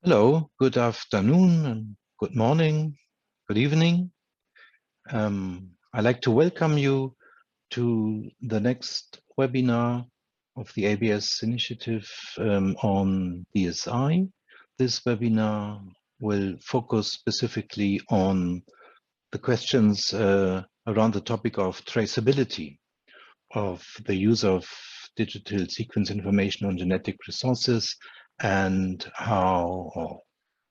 Hello, good afternoon, and good morning, good evening. I'd like to welcome you to the next webinar of the ABS initiative on DSI. This webinar will focus specifically on the questions around the topic of traceability of the use of digital sequence information on genetic resources and how or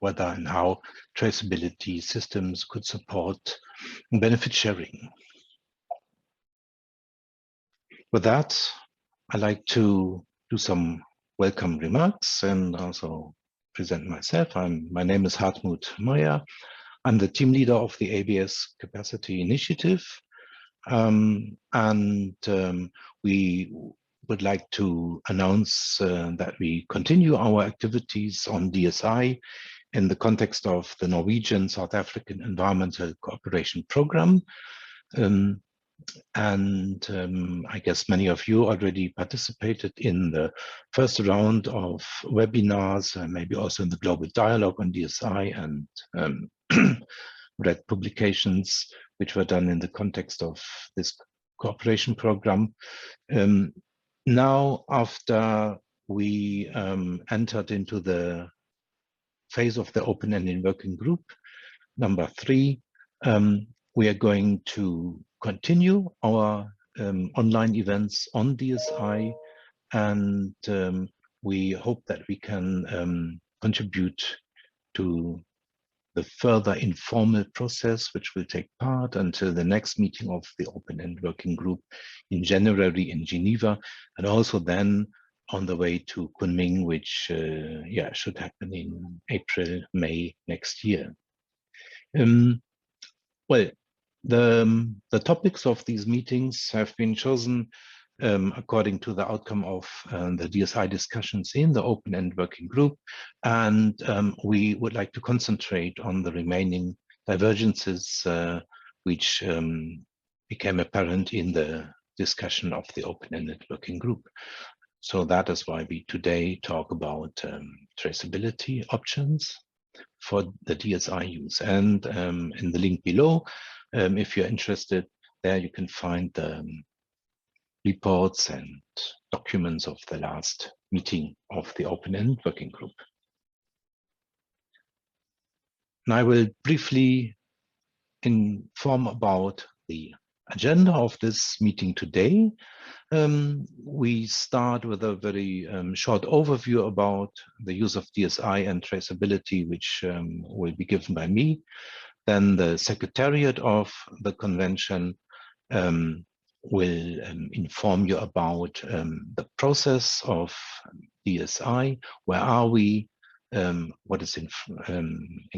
whether and how traceability systems could support benefit sharing. With that, I'd like to do some welcome remarks and also present myself. My name is Hartmut Meyer. I'm the team leader of the ABS Capacity Initiative. We would like to announce that we continue our activities on DSI in the context of the Norwegian South African Environmental Cooperation Program. I guess many of you already participated in the first round of webinars, maybe also in the global dialogue on DSI, and read publications which were done in the context of this cooperation program. Now, after we entered into the phase of the open-ended working group, number 3, we are going to continue our online events on DSI, and we hope that we can contribute to the further informal process, which will take part until the next meeting of the open-end working group in January in Geneva, and also then on the way to Kunming, which should happen in April, May next year. Well, the topics of these meetings have been chosen according to the outcome of the DSI discussions in the open-end working group, and we would like to concentrate on the remaining divergences which became apparent in the discussion of the open-ended working group. So that is why we today talk about traceability options for the DSI use. And in the link below, if you're interested, there you can find the reports and documents of the last meeting of the open-end working group. And I will briefly inform about the agenda of this meeting today. We start with a very short overview about the use of DSI and traceability, which will be given by me. Then the secretariat of the convention will inform you about the process of DSI, where are we, what is in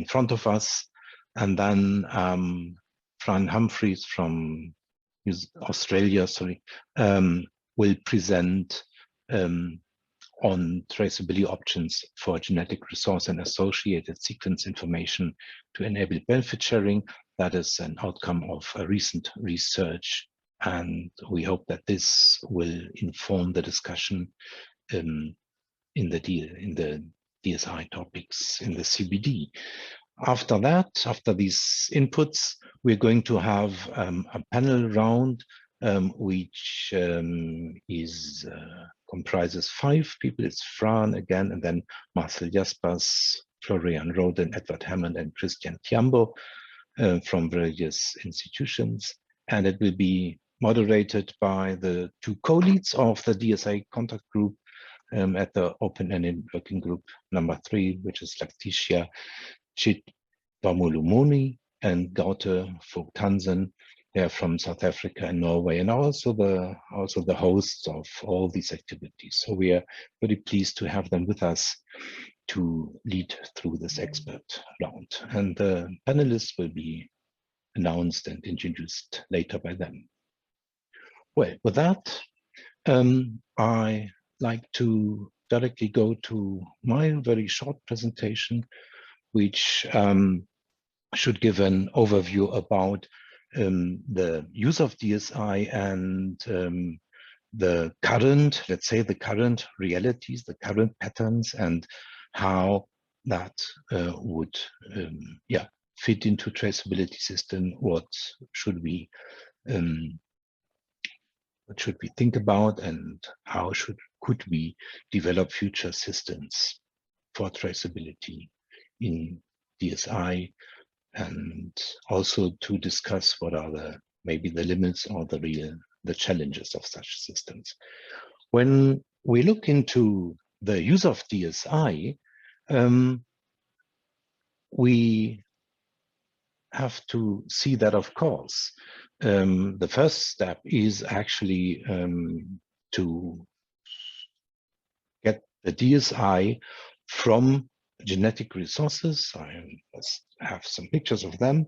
front of us, and then Fran Humphreys from Australia, will present on traceability options for genetic resource and associated sequence information to enable benefit sharing. That is an outcome of a recent research, and we hope that this will inform the discussion in the DSI topics in the CBD. After that, after these inputs, we're going to have a panel round which comprises 5 people. It's Fran again, and then Marcel Jaspers, Florian Roden, Edward Hammond, and Christian Tiambo from various institutions. And it will be moderated by the 2 co-leads of the DSI contact group at the open-ended working group number 3, which is Letitia Chitwamulumuni and Gaute Vogt-Hansen. They are from South Africa and Norway, and also the hosts of all these activities. So we are very pleased to have them with us to lead through this expert round. And the panelists will be announced and introduced later by them. Well, with that, I like to directly go to my very short presentation, which should give an overview about the use of DSI and the current, let's say, the current realities, the current patterns, and how that would fit into traceability system. What should we think about, and how could we develop future systems for traceability in DSI, and also to discuss what are maybe the limits or the challenges of such systems. When we look into the use of DSI, we have to see that, of course, the first step is actually to get the DSI from genetic resources. I have some pictures of them,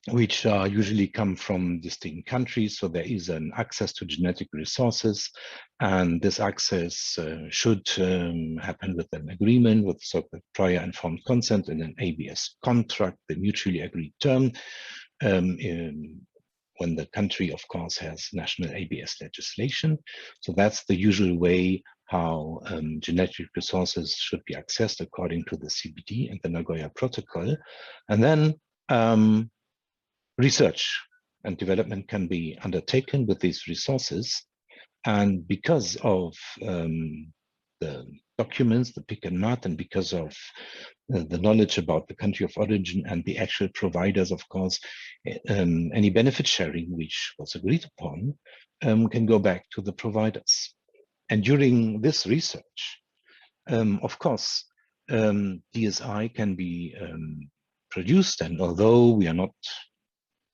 which usually come from distinct countries. So there is an access to genetic resources, and this access should happen with an agreement, with so-called prior informed consent and an ABS contract, the mutually agreed term, when the country, of course, has national ABS legislation. So that's the usual way how genetic resources should be accessed according to the CBD and the Nagoya Protocol. And then research and development can be undertaken with these resources. And because of the documents, the pick and mat, and because of the knowledge about the country of origin and the actual providers, of course, any benefit sharing which was agreed upon can go back to the providers. And during this research, of course, DSI can be produced. And although we are not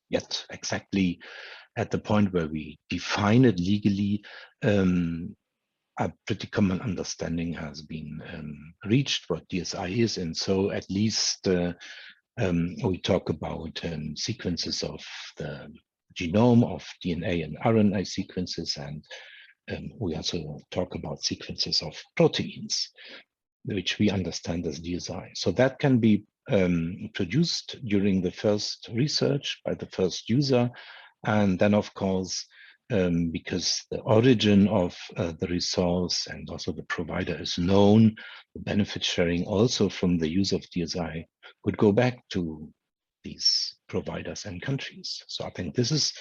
yet exactly at the point where we define it legally, a pretty common understanding has been reached what DSI is. And so at least we talk about sequences of the genome, of DNA and RNA sequences, and we also talk about sequences of proteins, which we understand as DSI. So that can be produced during the first research by the first user. And then, of course, because the origin of the resource and also the provider is known, the benefit sharing also from the use of DSI could go back to these providers and countries. So I think this is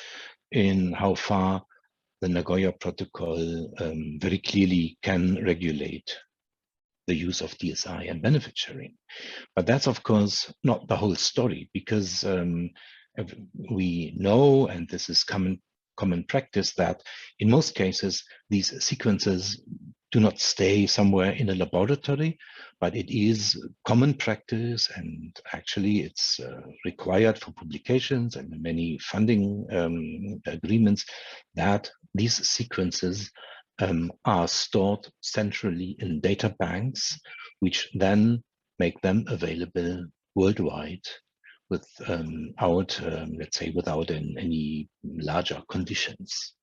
in how far the Nagoya Protocol very clearly can regulate the use of DSI and benefit sharing. But that's, of course, not the whole story, because we know, and this is common practice, that in most cases, these sequences do not stay somewhere in a laboratory, but it is common practice, and actually it's required for publications and many funding agreements that these sequences are stored centrally in databanks, which then make them available worldwide without, let's say, without any larger conditions.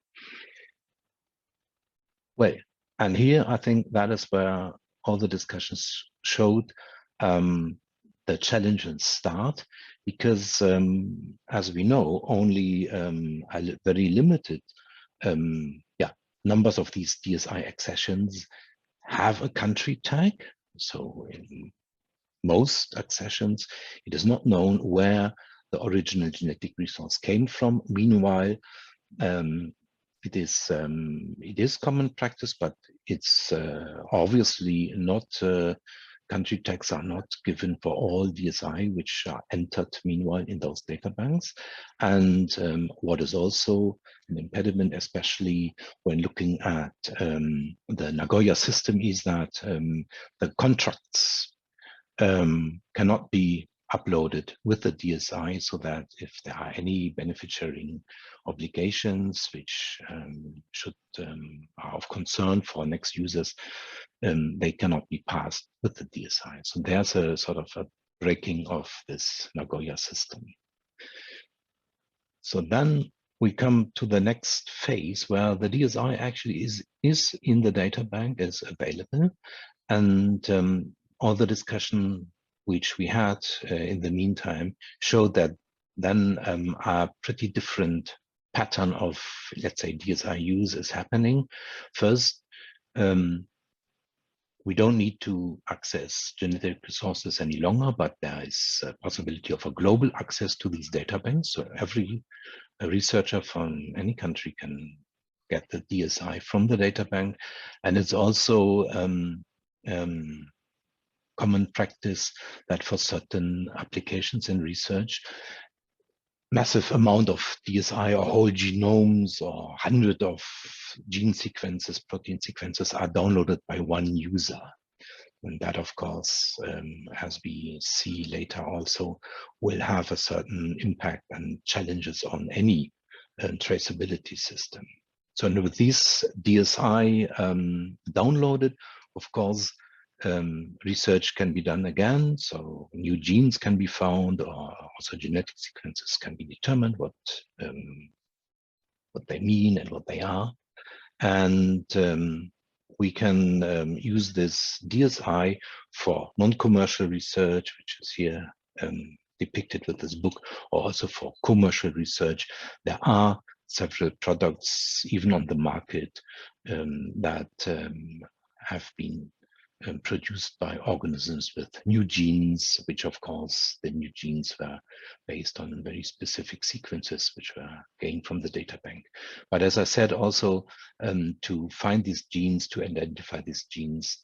Well, and here I think that is where all the discussions showed the challenges start, because as we know, only a very limited numbers of these DSI accessions have a country tag. So in most accessions, it is not known where the original genetic resource came from. Meanwhile, it is common practice, but it's obviously not, country tags are not given for all DSI which are entered meanwhile in those databanks. And what is also an impediment, especially when looking at the Nagoya system, is that the contracts cannot be uploaded with the DSI, so that if there are any benefit sharing obligations which are of concern for next users, they cannot be passed with the DSI. So there's a sort of a breaking of this Nagoya system. So then we come to the next phase, where the DSI actually is in the data bank, is available, and all the discussion which we had in the meantime showed that then a pretty different pattern of, let's say, DSI use is happening. First, we don't need to access genetic resources any longer, but there is a possibility of a global access to these databanks. So every researcher from any country can get the DSI from the data bank. And it's also common practice that for certain applications in research, massive amount of DSI or whole genomes or hundreds of gene sequences, protein sequences are downloaded by one user. And that, of course, as we see later also, will have a certain impact and challenges on any traceability system. So with these DSI downloaded, of course, research can be done again. So new genes can be found, or also genetic sequences can be determined what they mean and what they are. And we can use this DSI for non-commercial research, which is here depicted with this book, or also for commercial research. There are several products, even on the market, that have been produced by organisms with new genes, which of course the new genes were based on very specific sequences which were gained from the data bank. But as I said, also to find these genes, to identify these genes,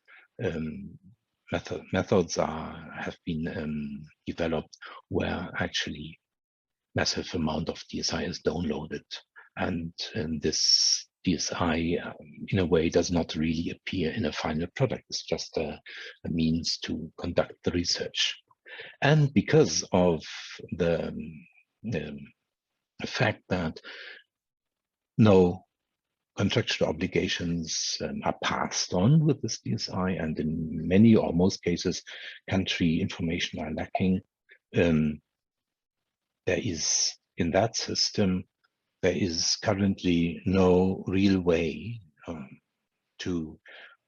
methods have been developed where actually massive amount of DSI is downloaded, and this DSI in a way does not really appear in a final product. It's just a means to conduct the research. And because of the fact that no contractual obligations are passed on with this DSI, and in many or most cases country information are lacking, there is in that system there is currently no real way to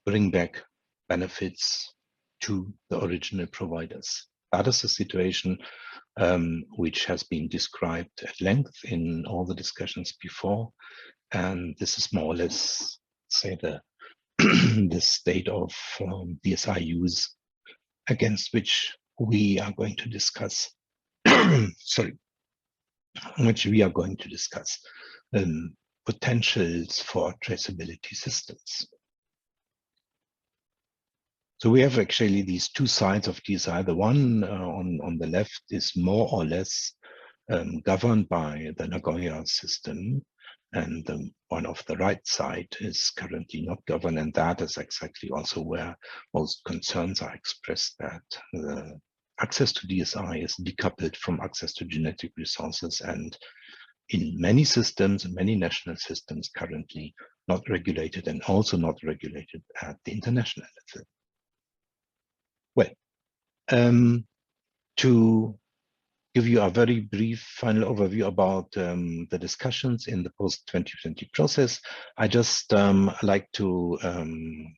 bring back benefits to the original providers. That is the situation which has been described at length in all the discussions before. And this is more or less, say, the state of DSI use against which we are going to discuss. Sorry. Which we are going to discuss, potentials for traceability systems. So we have actually these two sides of DSI. The one on the left is more or less governed by the Nagoya system, and the one of the right side is currently not governed, and that is exactly also where most concerns are expressed, that the access to DSI is decoupled from access to genetic resources, and in many systems, many national systems currently not regulated, and also not regulated at the international level. Well, to give you a very brief final overview about the discussions in the post-2020 process, I just like to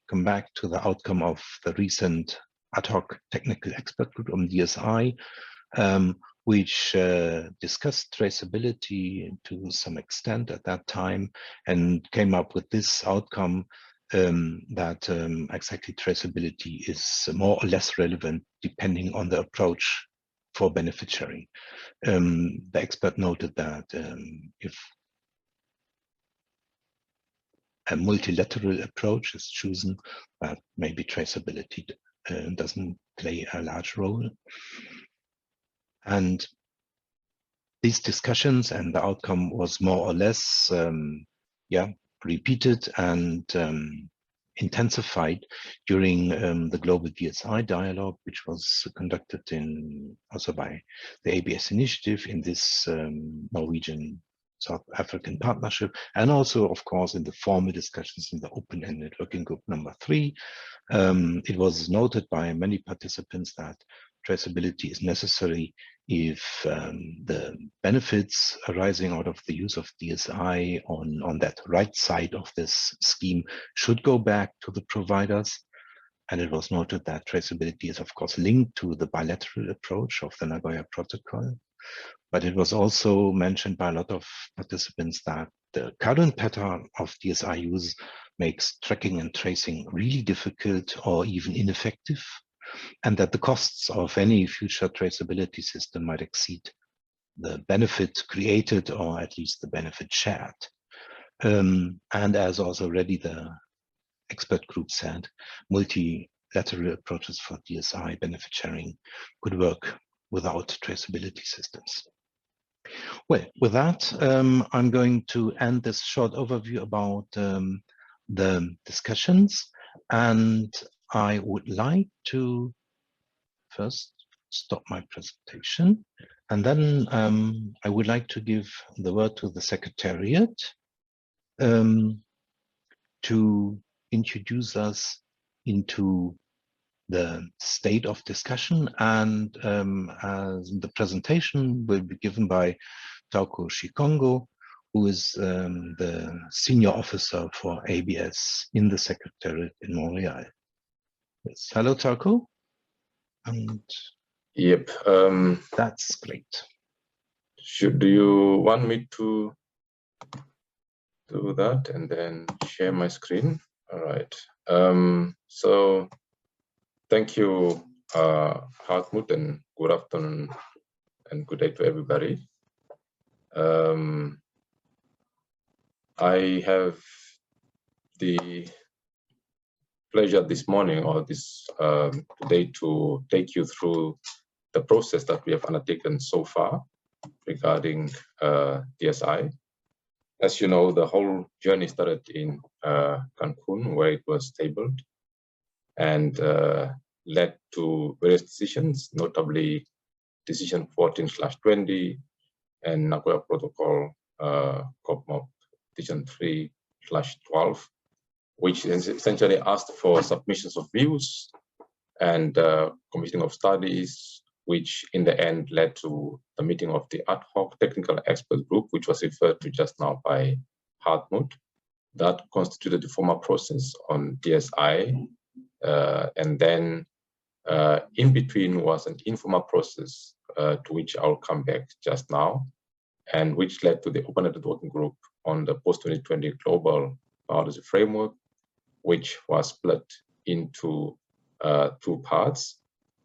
come back to the outcome of the recent ad hoc technical expert group on DSI, which discussed traceability to some extent at that time, and came up with this outcome that exactly traceability is more or less relevant depending on the approach for benefit sharing. The expert noted that if a multilateral approach is chosen, that maybe traceability doesn't play a large role. And these discussions and the outcome was more or less repeated and intensified during the global DSI dialogue, which was conducted also by the ABS initiative in this Norwegian South African partnership, and also, of course, in the formal discussions in the open-ended working group number 3. It was noted by many participants that traceability is necessary if the benefits arising out of the use of DSI on that right side of this scheme should go back to the providers. And it was noted that traceability is, of course, linked to the bilateral approach of the Nagoya Protocol. But it was also mentioned by a lot of participants that the current pattern of DSI use makes tracking and tracing really difficult or even ineffective, and that the costs of any future traceability system might exceed the benefit created, or at least the benefit shared. And as also already the expert group said, multilateral approaches for DSI benefit sharing could work without traceability systems. Well, with that, I'm going to end this short overview about the discussions, and I would like to first stop my presentation, and then I would like to give the word to the Secretariat to introduce us into the state of discussion, and as the presentation will be given by Tauko Shikongo, who is the Senior Officer for ABS in the Secretariat in Montreal. Yes. Hello, Tauko. And yep, that's great. Do you want me to do that and then share my screen? All right. So thank you, Hartmut, and good afternoon and good day to everybody. I have the pleasure this morning or this today to take you through the process that we have undertaken so far regarding DSI. As you know, the whole journey started in Cancun, where it was tabled and led to various decisions, notably Decision 14/20 and Nagoya Protocol COPMOP Decision 3/12, which essentially asked for submissions of views and commissioning of studies, which in the end led to the meeting of the ad hoc technical expert group, which was referred to just now by Hartmut. That constituted the formal process on DSI. And then in between was an informal process to which I'll come back just now, and which led to the open-ended working group on the Post-2020 Global Biodiversity Framework, which was split into two parts.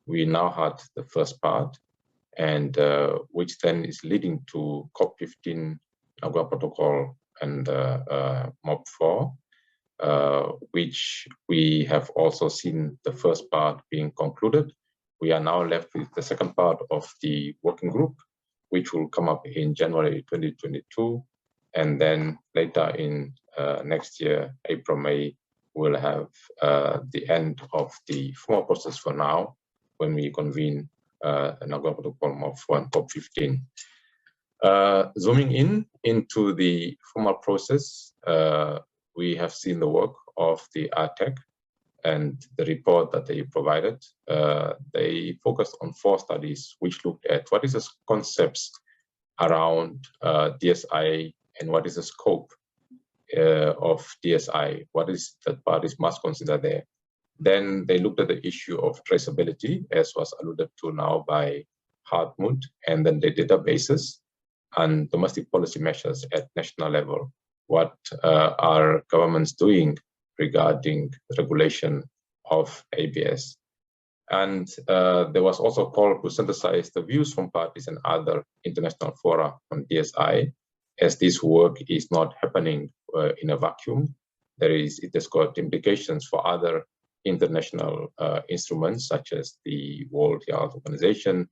We now had the first part, and which then is leading to COP15, Nagoya Protocol, and MOP4, which we have also seen the first part being concluded. We are now left with the second part of the working group, which will come up in January 2022, and then later in next year, April, May, we'll have the end of the formal process for now, when we convene Nagoya Protocol MOP4 and COP15. Zooming into the formal process, we have seen the work of the ARTEC and the report that they provided. They focused on 4 studies which looked at what is the concepts around DSI and what is the scope of DSI, what is that parties must consider there. Then they looked at the issue of traceability, as was alluded to now by Hartmut, and then the databases and domestic policy measures at national level. What are governments doing regarding regulation of ABS? And there was also a call to synthesize the views from parties and other international fora on DSI, as this work is not happening in a vacuum. It has got implications for other international instruments, such as the World Health Organization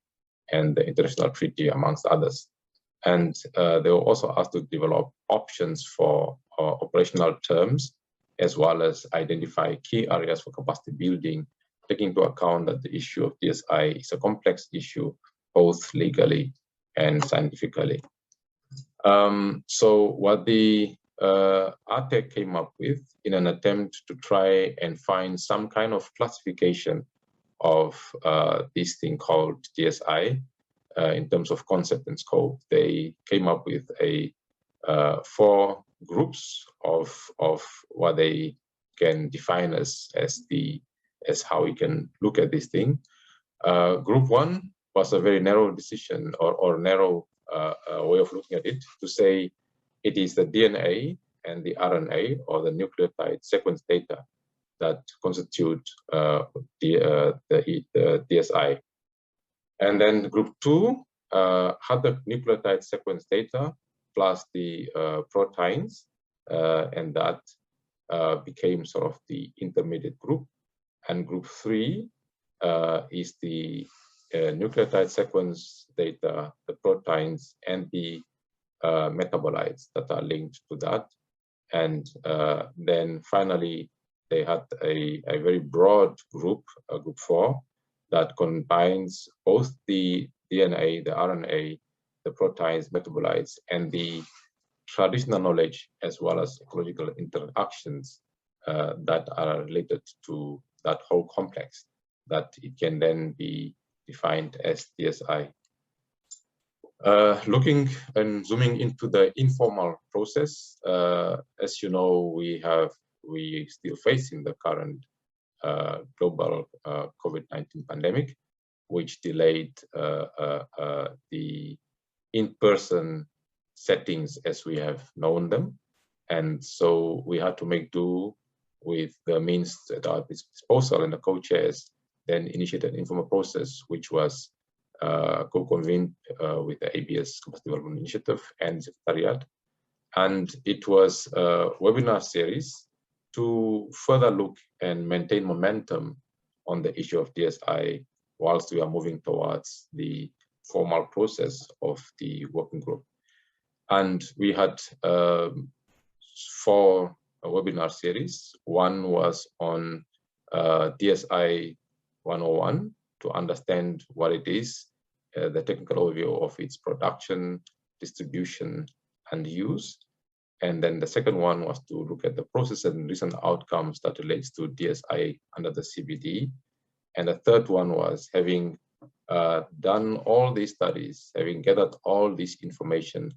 and the International Treaty, amongst others. And they were also asked to develop options for operational terms, as well as identify key areas for capacity building, taking into account that the issue of DSI is a complex issue, both legally and scientifically. So what the ARTEC came up with in an attempt to try and find some kind of classification of this thing called DSI in terms of concept and scope, they came up with 4 groups of what they can define as how we can look at this thing. Group 1 was a very narrow decision or narrow way of looking at it, to say it is the DNA and the RNA, or the nucleotide sequence data that constitute the DSI. And then group 2 had the nucleotide sequence data plus the proteins, and that became sort of the intermediate group. And group 3 is the nucleotide sequence data, the proteins, and the metabolites that are linked to that. And then finally, they had a very broad group, group 4, that combines both the DNA, the RNA, the proteins, metabolites, and the traditional knowledge, as well as ecological interactions that are related to that whole complex, that it can then be defined as DSI. Looking and zooming into the informal process, as you know, we still facing the current global COVID-19 pandemic, which delayed the in-person settings as we have known them. And so we had to make do with the means at our disposal, and the co-chairs then initiated an informal process, which was co-convened with the ABS Capacity Development Initiative and Secretariat. And it was a webinar series to further look and maintain momentum on the issue of DSI whilst we are moving towards the formal process of the working group. And we had 4 webinar series. One was on DSI 101 to understand what it is, the technical overview of its production, distribution, and use. And then the second one was to look at the process and recent outcomes that relates to DSI under the CBD. And the third one was, having done all these studies, having gathered all this information,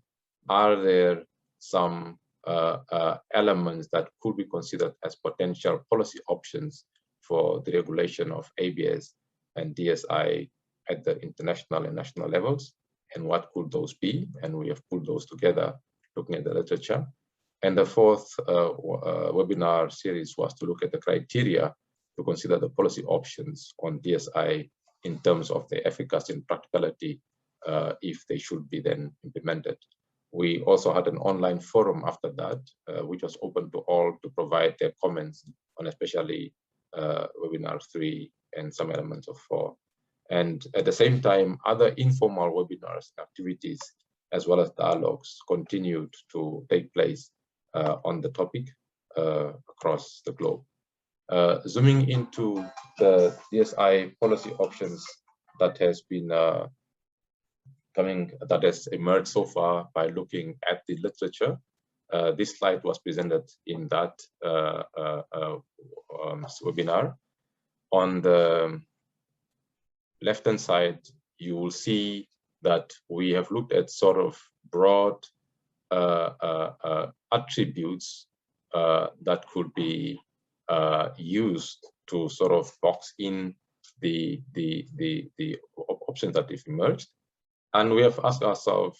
are there some elements that could be considered as potential policy options for the regulation of ABS and DSI at the international and national levels, and what could those be? And we have pulled those together, looking at the literature. And the fourth webinar series was to look at the criteria to consider the policy options on DSI in terms of the efficacy and practicality if they should be then implemented. We also had an online forum after that, which was open to all to provide their comments on especially webinar 3 and some elements of 4. And at the same time, other informal webinars, activities, as well as dialogues continued to take place on the topic across the globe. Zooming into the DSI policy options that has been that has emerged so far by looking at the literature. This slide was presented in that webinar. On the left-hand side, you will see that we have looked at sort of broad attributes that could be used to sort of box in the options that have emerged. And we have asked ourselves,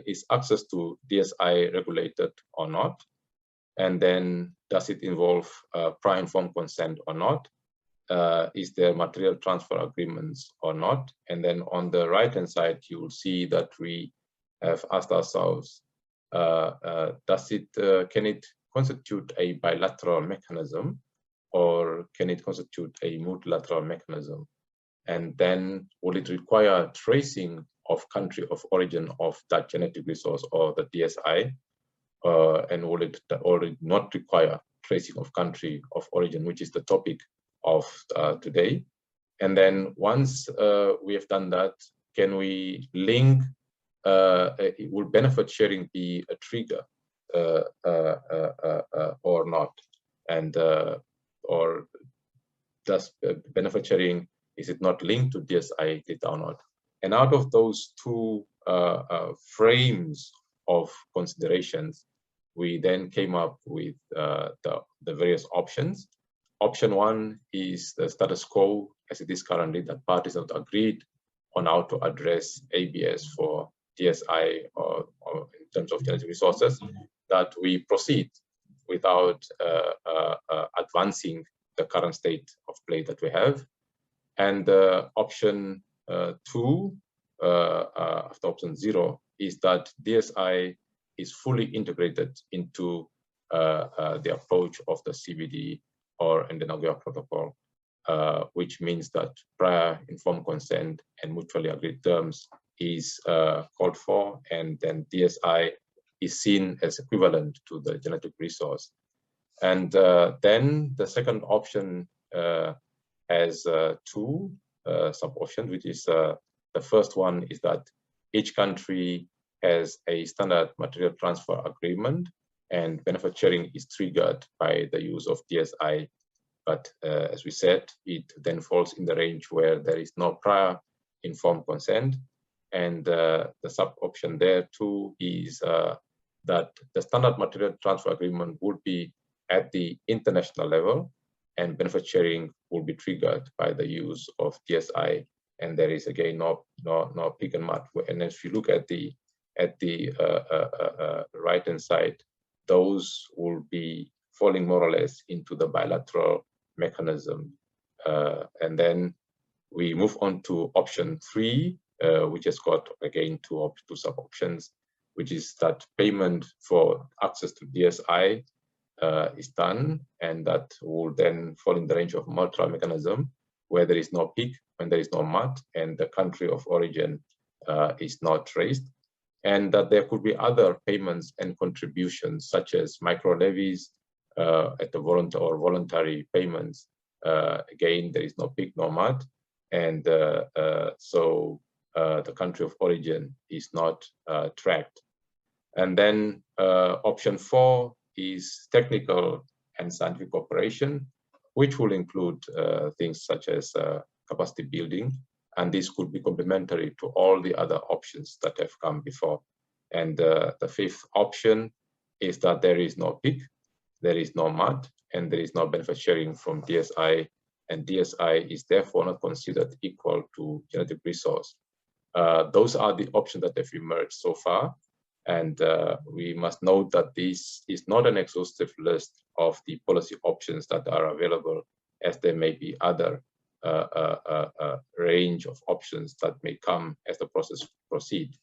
is access to DSI regulated or not? And then does it involve prior informed consent or not? Is there material transfer agreements or not? And then on the right-hand side, you will see that we have asked ourselves, can it constitute a bilateral mechanism, or can it constitute a multilateral mechanism? And then will it require tracing of country of origin of that genetic resource or the DSI? And will it not require tracing of country of origin, which is the topic of today? And then once we have done that, can we link, will benefit sharing be a trigger or not? And or does benefit sharing, is it not linked to DSI data or not? And out of those two frames of considerations, we then came up with the various options. Option 1 is the status quo as it is currently, that parties have agreed on how to address ABS for DSI or in terms of genetic resources. that we proceed without advancing the current state of play that we have. And option 2, after option 0, is that DSI is fully integrated into the approach of the CBD or in the Nagoya Protocol, which means that prior informed consent and mutually agreed terms is called for, and then DSI is seen as equivalent to the genetic resource. And then the second option has 2 sub-options, which is the first one is that each country has a standard material transfer agreement, and benefit sharing is triggered by the use of DSI. But as we said, it then falls in the range where there is no prior informed consent. And the sub-option there too is that the standard material transfer agreement would be at the international level, and benefit sharing will be triggered by the use of DSI. And there is again no pick and mat. And if you look at the right-hand side, those will be falling more or less into the bilateral mechanism. And then we move on to option 3, which has got again two sub-options, which is that payment for access to DSI is done, and that will then fall in the range of multilateral mechanism, where there is no peak when there is no mat, and the country of origin is not traced, and that there could be other payments and contributions, such as micro levies at the voluntary payments. Again, there is no peak, no mat, and so the country of origin is not tracked. And then option 4 is technical and scientific cooperation, which will include things such as capacity building, and this could be complementary to all the other options that have come before. And the 5th option is that there is no peak, there is no MAT, and there is no benefit sharing from DSI, and DSI is therefore not considered equal to genetic resource. Those are the options that have emerged so far. And we must note that this is not an exhaustive list of the policy options that are available, as there may be other range of options that may come as the process proceeds.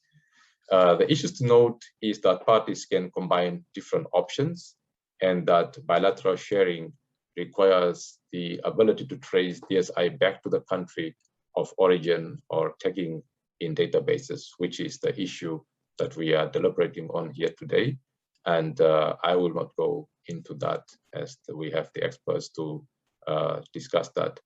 The issues to note is that parties can combine different options, and that bilateral sharing requires the ability to trace DSI back to the country of origin or tagging in databases, which is the issue that we are deliberating on here today. And I will not go into that, as we have the experts to discuss that.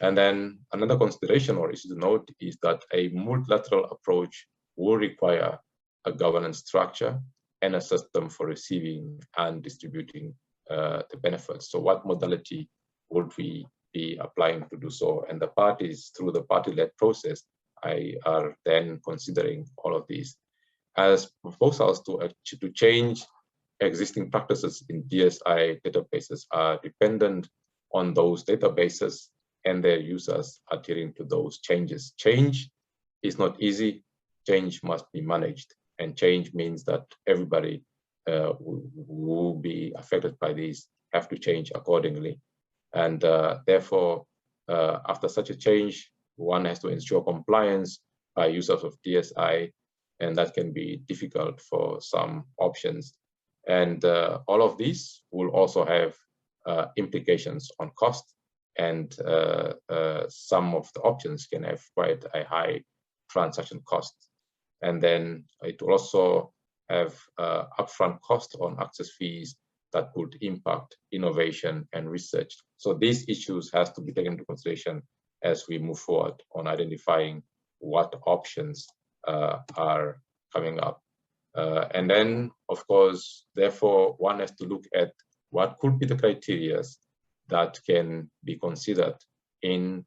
And then another consideration or issue to note is that a multilateral approach will require a governance structure and a system for receiving and distributing the benefits. So what modality would we be applying to do so? And the parties, through the party-led process, are then considering all of these. As proposals to change existing practices in DSI databases are dependent on those databases and their users adhering to those changes. Change is not easy. Change must be managed, and change means that everybody will be affected by these, have to change accordingly. And therefore, after such a change, one has to ensure compliance by users of DSI, and that can be difficult for some options. And all of these will also have implications on cost, and some of the options can have quite a high transaction cost. And then it will also have upfront cost on access fees that would impact innovation and research. So these issues has to be taken into consideration as we move forward on identifying what options are coming up. And then, of course, therefore, one has to look at what could be the criteria that can be considered in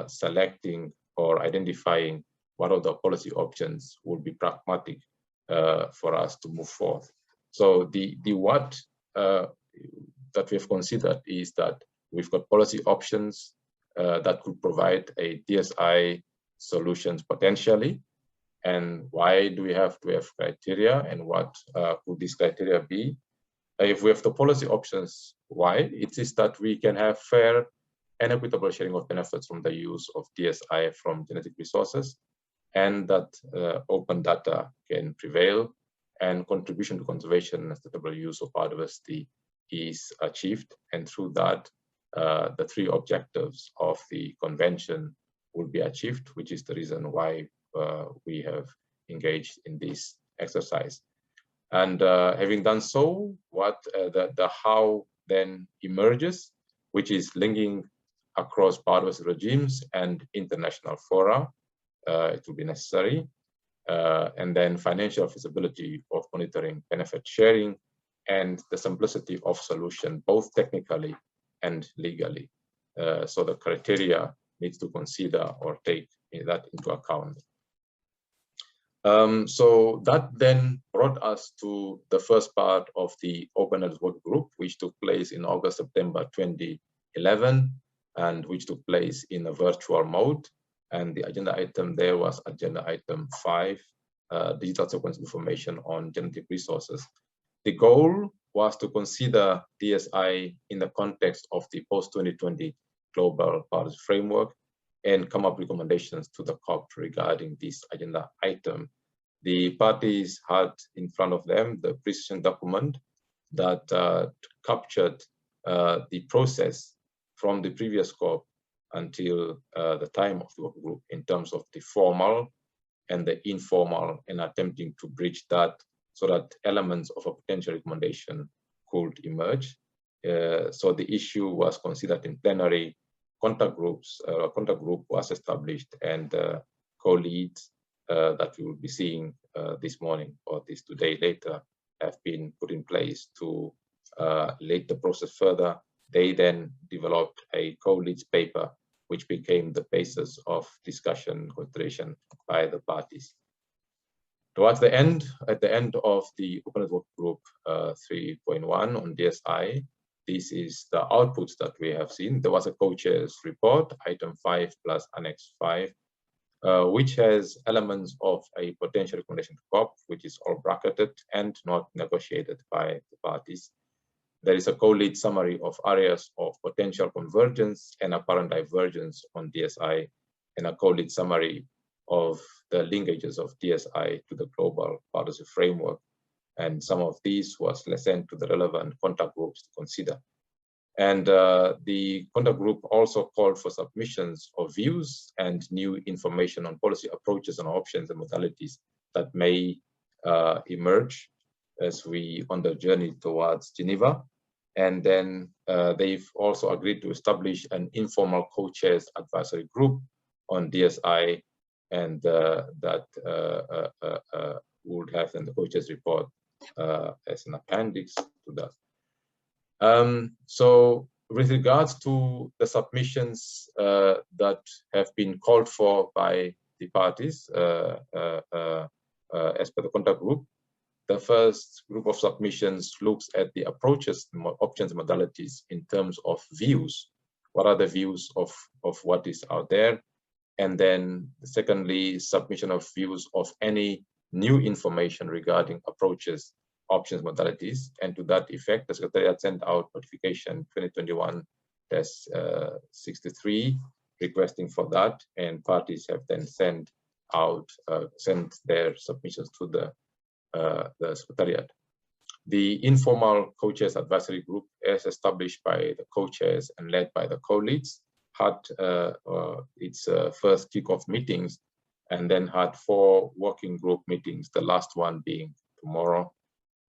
selecting or identifying what of the policy options would be pragmatic for us to move forward. So the what that we've considered is that we've got policy options that could provide a DSI solutions potentially, And why do we have to have criteria, and what could these criteria be? If we have the policy options, why? It is that we can have fair and equitable sharing of benefits from the use of DSI from genetic resources, and that open data can prevail, and contribution to conservation and sustainable use of biodiversity is achieved. And through that, the three objectives of the convention will be achieved, which is the reason why we have engaged in this exercise. And having done so, what the how then emerges, which is linking across biodiversity regimes and international fora. It will be necessary. And then financial feasibility of monitoring benefit sharing, and the simplicity of solution, both technically and legally. So the criteria needs to consider or take that into account. So that then brought us to the first part of the Open Network Group, which took place in August, September 2011, and which took place in a virtual mode. And the agenda item there was agenda item 5, digital sequence information on genetic resources. The goal was to consider DSI in the context of the Post-2020 Global Biodiversity Framework and come up with recommendations to the COP regarding this agenda item. The parties had in front of them the precision document that captured the process from the previous COP until the time of the work group in terms of the formal and the informal, and attempting to bridge that so that elements of a potential recommendation could emerge. So the issue was considered in plenary. Contact group was established, and co-leads that we will be seeing this morning or this today later have been put in place to lead the process further. They then developed a co-leads paper, which became the basis of discussion consideration by the parties. Towards the end, at the end of the Open Network Group 3.1 on DSI, this is the outputs that we have seen. There was a co-chairs report, item 5 plus annex 5, which has elements of a potential recommendation to COP, which is all bracketed and not negotiated by the parties. There is a co-lead summary of areas of potential convergence and apparent divergence on DSI, and a co-lead summary of the linkages of DSI to the Global Biodiversity Framework. And some of these was sent to the relevant contact groups to consider. And the contact group also called for submissions of views and new information on policy approaches and options and modalities that may emerge as we on the journey towards Geneva. And then they've also agreed to establish an informal co-chairs advisory group on DSI, and that would have then the co-chairs report as an appendix to that. So with regards to the submissions that have been called for by the parties as per the contact group, the first group of submissions looks at the approaches, options, and modalities in terms of views. What are the views of what is out there? And then secondly, submission of views of any new information regarding approaches, options, modalities. And to that effect, the Secretariat sent out notification 2021-63 requesting for that, and parties have then sent their submissions to the Secretariat. The informal co-chairs advisory group, as established by the co-chairs and led by the co-leads, had its first kickoff meetings, and then had 4 working group meetings, the last one being tomorrow.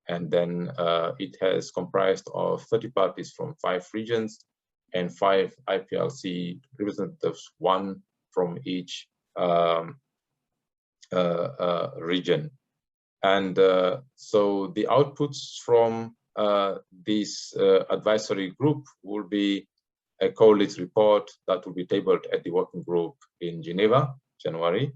And then it has comprised of 30 parties from 5 regions and 5 IPLC representatives, 1 from each region. And so the outputs from this advisory group will be a co-leads report that will be tabled at the working group in Geneva, January.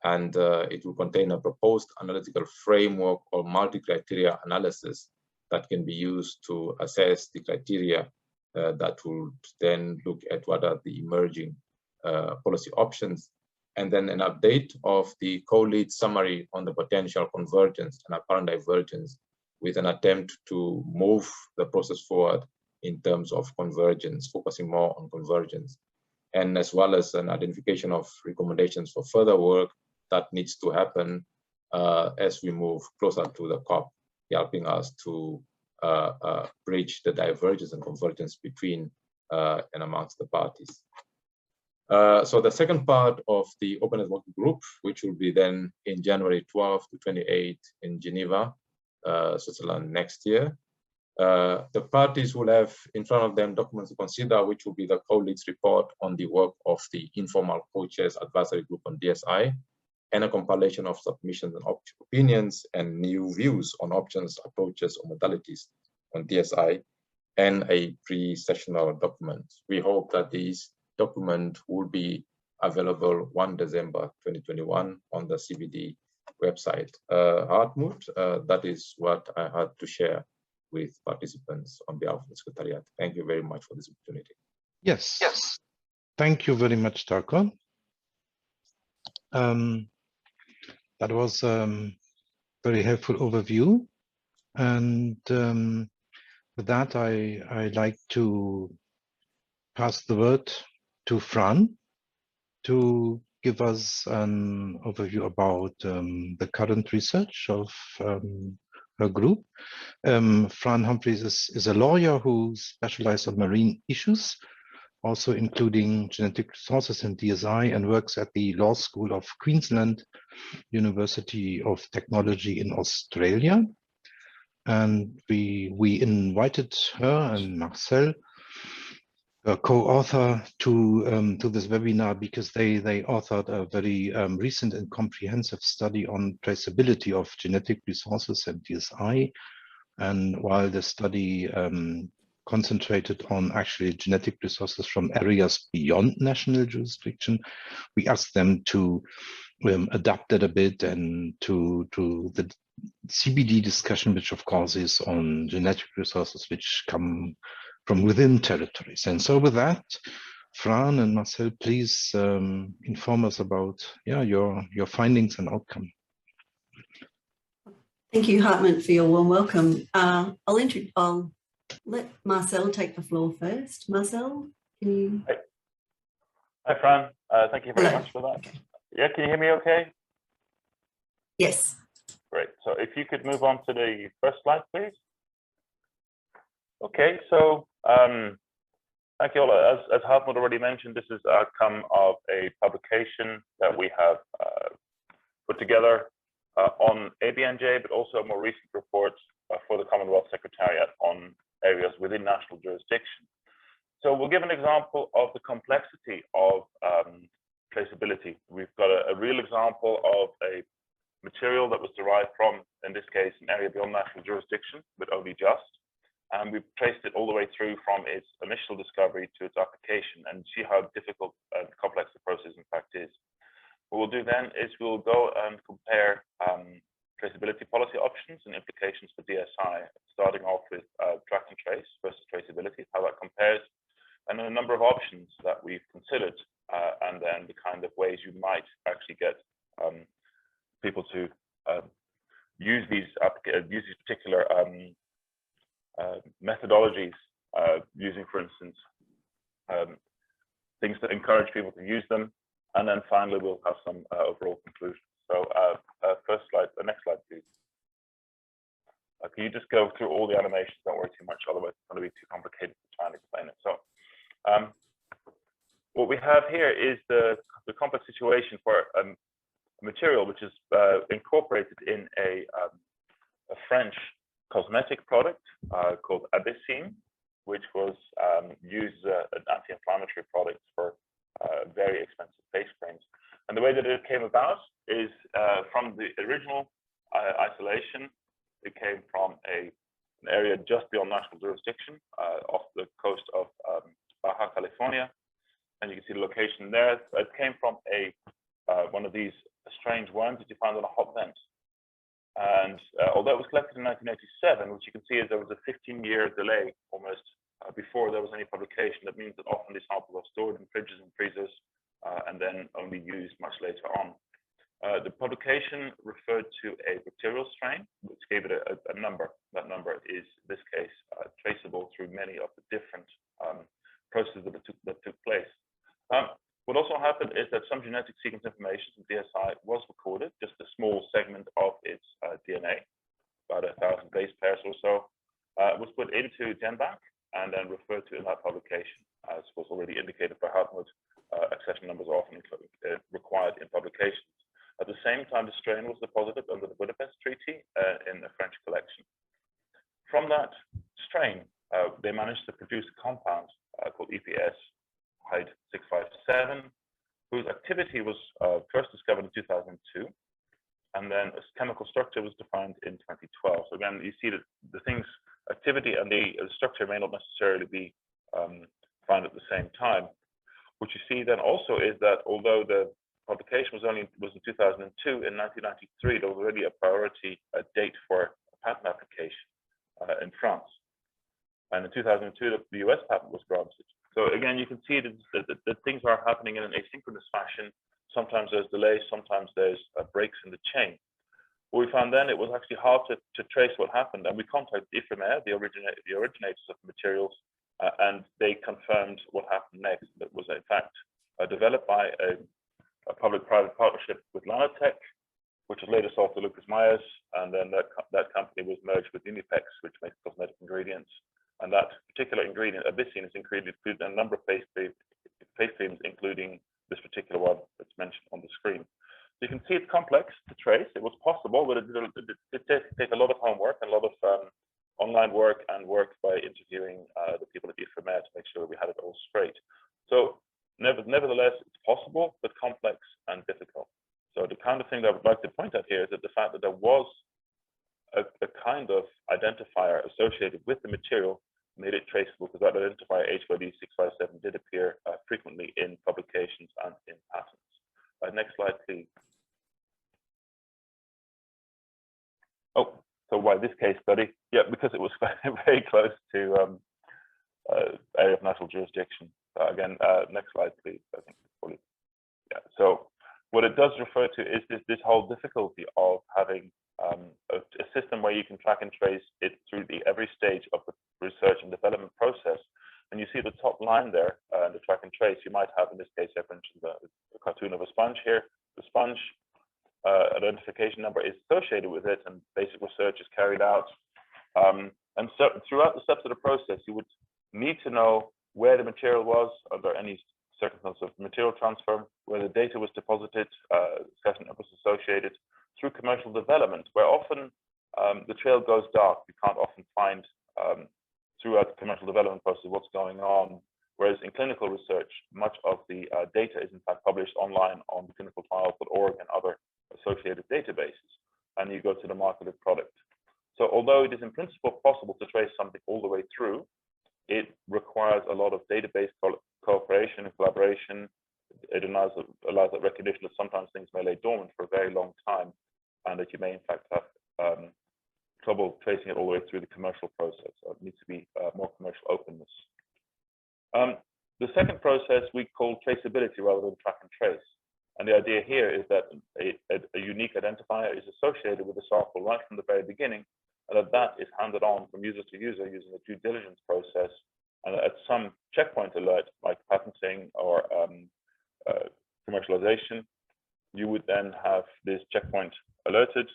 And it will contain a proposed analytical framework or multi-criteria analysis that can be used to assess the criteria that will then look at what are the emerging policy options. and then an update of the co-lead summary on the potential convergence and apparent divergence, with an attempt to move the process forward in terms of convergence, focusing more on convergence, and as well as an identification of recommendations for further work that needs to happen as we move closer to the COP, helping us to bridge the divergence and convergence between and amongst the parties. So the second part of the openness working group, which will be then in January 12 to 28 in Geneva, Switzerland next year. The parties will have in front of them documents to consider, which will be the co-leads report on the work of the informal co-chairs advisory group on DSI, and a compilation of submissions and opinions and new views on options, approaches, or modalities on DSI, and a pre-sessional document. We hope that these document will be available 1 December 2021 on the CBD website. Hartmut, that is what I had to share with participants on behalf of the Secretariat. Thank you very much for this opportunity. Yes. Thank you very much, Tarkon. That was very helpful overview. And with that, I'd like to pass the word to Fran to give us an overview about the current research of her group. Fran Humphries is a lawyer who specializes on marine issues, also including genetic resources and DSI, and works at the Law School of Queensland University of Technology in Australia. And we invited her and Marcel, a co-author, to this webinar because they authored a very recent and comprehensive study on traceability of genetic resources and DSI. And while the study concentrated on actually genetic resources from areas beyond national jurisdiction, we asked them to adapt it a bit and to the CBD discussion, which of course is on genetic resources which come from within territories. And so with that, Fran and Marcel, please inform us about your findings and outcome. Thank you, Hartmut, for your warm welcome. I'll let Marcel take the floor first. Marcel, can you? Hi, Fran. Thank you very much for that. Okay. Yeah, can you hear me okay? Yes. Great. So if you could move on to the first slide, please. Okay, so thank you all. As Hartmut already mentioned, this is the outcome of a publication that we have put together on ABNJ, but also more recent reports for the Commonwealth Secretariat on areas within national jurisdiction. So we'll give an example of the complexity of traceability. We've got a real example of a material that was derived from, in this case, an area beyond national jurisdiction with OEWG. And we've traced it all the way through from its initial discovery to its application, and see how difficult and complex the process in fact is. What we'll do then is we'll go and compare traceability policy options and implications for DSI, starting off with track and trace versus traceability, how that compares, and a number of options that we've considered, and then the kind of ways you might actually get people to use these particular methodologies, using, for instance, things that encourage people to use them. And then finally, we'll have some overall conclusions. So first slide, the next slide, please. Can you just go through all the animations? Don't worry too much, otherwise it's going to be too complicated to try and explain it. So what we have here is the complex situation for a material which is incorporated in a French cosmetic product called Abyssine, which was used as an anti-inflammatory product for very expensive face creams. And the way that it came about is from the original isolation. It came from an area just beyond national jurisdiction off the coast of Baja California, and you can see the location there. It came from one of these strange worms that you find on a hot vent. And although it was collected in 1987, which you can see is there was a 15-year delay almost before there was any publication. That means that often these samples are stored in fridges and freezers and then only used much later on. The publication referred to a bacterial strain, which gave it a number. That number is, in this case, traceable through many of the different processes that took place. What also happened is that some genetic sequence information from DSI was recorded, just a small segment of its DNA, about 1,000 base pairs or so, was put into GenBank and then referred to in that publication. As was already indicated by Hartmut, accession numbers are often required in publications. At the same time, the strain was deposited under the Budapest Treaty in a French collection. From that strain, they managed to produce a compound called EPS Hyde 657, whose activity was first discovered in 2002, and then a chemical structure was defined in 2012. So again, you see that the thing's activity and the structure may not necessarily be found at the same time. What you see then also is that although the publication was in 2002, in 1993 there was already a priority date for a patent application in France, and in 2002 the US patent was granted. So again, you can see that things are happening in an asynchronous fashion. Sometimes there's delays, sometimes there's breaks in the chain. What we found then, it was actually hard to trace what happened, and we contacted IFRIMER, the originators of the materials, and they confirmed what happened next. That was in fact developed by a public-private partnership with Lanatech, which was later sold to Lucas Myers, and then that company was merged with Unipex, which makes cosmetic ingredients. And that particular ingredient, abyssine, is included in a number of face creams, including this particular one that's mentioned on the screen. So you can see it's complex to trace. It was possible, but it did take a lot of homework and a lot of online work and work by interviewing the people at IFRIMER to make sure we had it all straight. So nevertheless, it's possible, but complex and difficult. So the kind of thing that I would like to point out here is that the fact that there was a kind of identifier associated with the material made it traceable, because that identifier HYD 657 did appear frequently in publications and in patents. Next slide, please. Oh, so why this case study? Yeah, because it was very close to area of national jurisdiction. Again, next slide, please. I think it's probably, yeah. So what it does refer to is this whole difficulty of having a system where you can track and trace it through every stage of the research and development process. And you see the top line there, the track and trace. You might have, in this case, I've mentioned the cartoon of a sponge here. The sponge identification number is associated with it, and basic research is carried out. And so throughout the steps of the process, you would need to know where the material was, under any circumstance of material transfer, where the data was deposited, discussion was associated, through commercial development, where often the trail goes dark. You can't often find throughout the commercial development process what's going on, whereas in clinical research, much of the data is in fact published online on clinicaltrials.org and other associated databases, and you go to the marketed product. So although it is in principle possible to trace something all the way through, it requires a lot of database cooperation and collaboration. It allows that recognition that sometimes things may lay dormant for a very long time, and that you may in fact have trouble tracing it all the way through the commercial process. So it needs to be more commercial openness. The second process we call traceability rather than track and trace. And the idea here is that a unique identifier is associated with the sample right from the very beginning, and that is handed on from user to user using a due diligence process. And at some checkpoint alert, like patenting or commercialization, you would then have this checkpoint alerted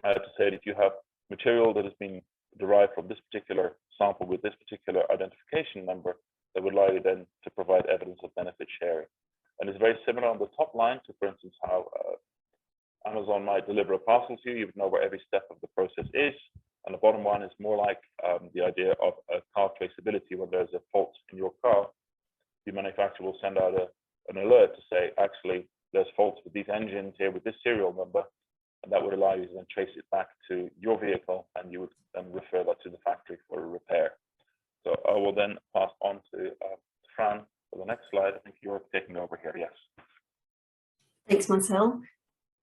to say that you have material that has been derived from this particular sample with this particular identification number that would allow you then to provide evidence of benefit sharing. And it's very similar on the top line to, for instance, how Amazon might deliver a parcel to you. You would know where every step of the process is. And the bottom one is more like the idea of a car traceability. When there's a fault in your car, the manufacturer will send out an alert to say, actually, there's faults with these engines here with this serial number. And that would allow you to then trace it back to your vehicle, and you would then refer that to the factory for a repair. So I will then pass on to Fran for the next slide. I think you're taking over here, yes. Thanks, Marcel.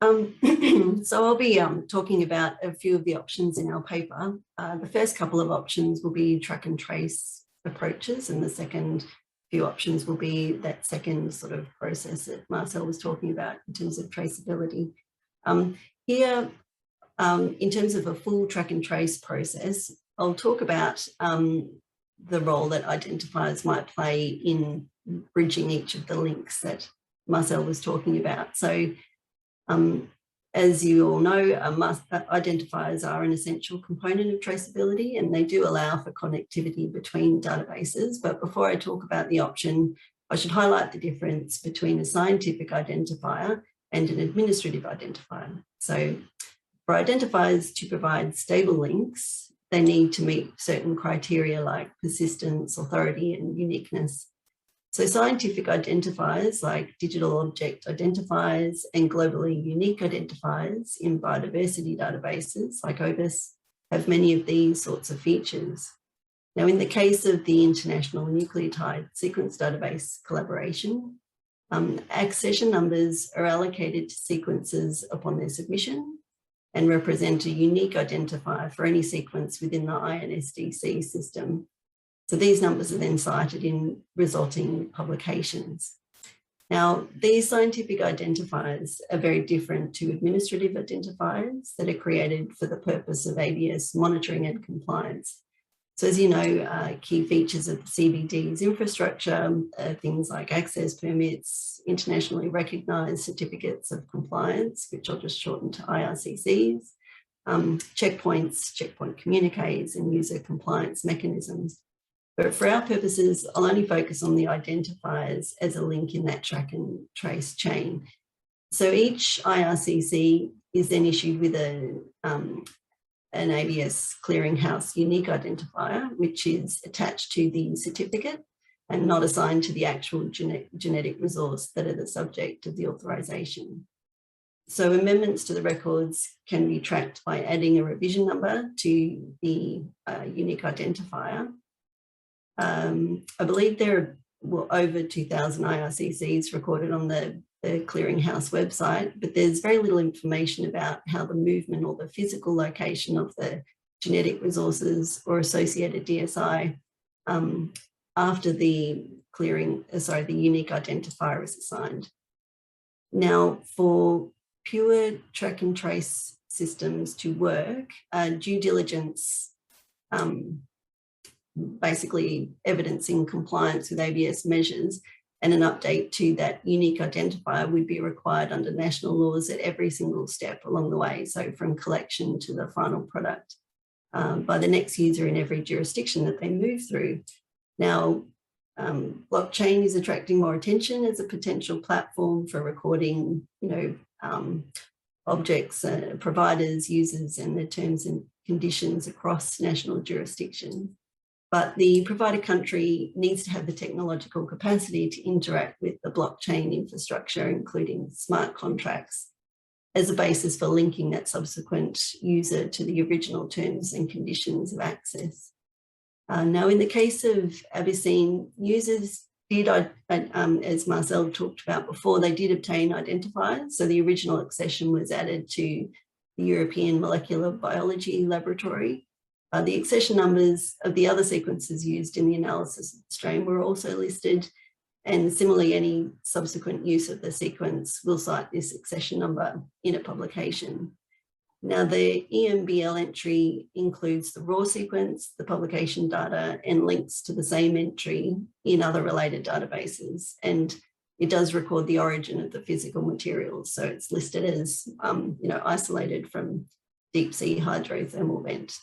So I'll be talking about a few of the options in our paper. The first couple of options will be track and trace approaches, and the second few options will be that second sort of process that Marcel was talking about in terms of traceability. Here, in terms of a full track and trace process, I'll talk about the role that identifiers might play in bridging each of the links that Marcel was talking about. So as you all know, identifiers are an essential component of traceability, and they do allow for connectivity between databases. But before I talk about the option, I should highlight the difference between a scientific identifier and an administrative identifier. So for identifiers to provide stable links, they need to meet certain criteria like persistence, authority, and uniqueness. So scientific identifiers like digital object identifiers and globally unique identifiers in biodiversity databases like OBIS have many of these sorts of features. Now, in the case of the International Nucleotide Sequence Database collaboration, accession numbers are allocated to sequences upon their submission and represent a unique identifier for any sequence within the INSDC system. So these numbers are then cited in resulting publications. Now, these scientific identifiers are very different to administrative identifiers that are created for the purpose of ABS monitoring and compliance. So as you know, key features of the CBD's infrastructure are things like access permits, internationally recognised certificates of compliance, which I'll just shorten to IRCCs, checkpoints, checkpoint communiques, and user compliance mechanisms. But for our purposes, I'll only focus on the identifiers as a link in that track and trace chain. So each IRCC is then issued with an ABS clearinghouse unique identifier, which is attached to the certificate and not assigned to the actual genetic resource that are the subject of the authorization. So amendments to the records can be tracked by adding a revision number to the unique identifier. I believe there are over 2,000 IRCCs recorded on the clearinghouse website, but there's very little information about how the movement or the physical location of the genetic resources or associated DSI after the the unique identifier is assigned. Now, for pure track and trace systems to work, due diligence, basically evidencing compliance with ABS measures, and an update to that unique identifier would be required under national laws at every single step along the way, so from collection to the final product, by the next user in every jurisdiction that they move through. Now, blockchain is attracting more attention as a potential platform for recording, objects, providers, users, and their terms and conditions across national jurisdictions. But the provider country needs to have the technological capacity to interact with the blockchain infrastructure, including smart contracts, as a basis for linking that subsequent user to the original terms and conditions of access. Now, in the case of Abyssine, users did, as Marcel talked about before, they did obtain identifiers. So the original accession was added to the European Molecular Biology Laboratory. The accession numbers of the other sequences used in the analysis of the strain were also listed, and similarly, any subsequent use of the sequence will cite this accession number in a publication. Now, the EMBL entry includes the raw sequence, the publication data, and links to the same entry in other related databases, and it does record the origin of the physical materials, so it's listed as isolated from deep sea hydrothermal vent.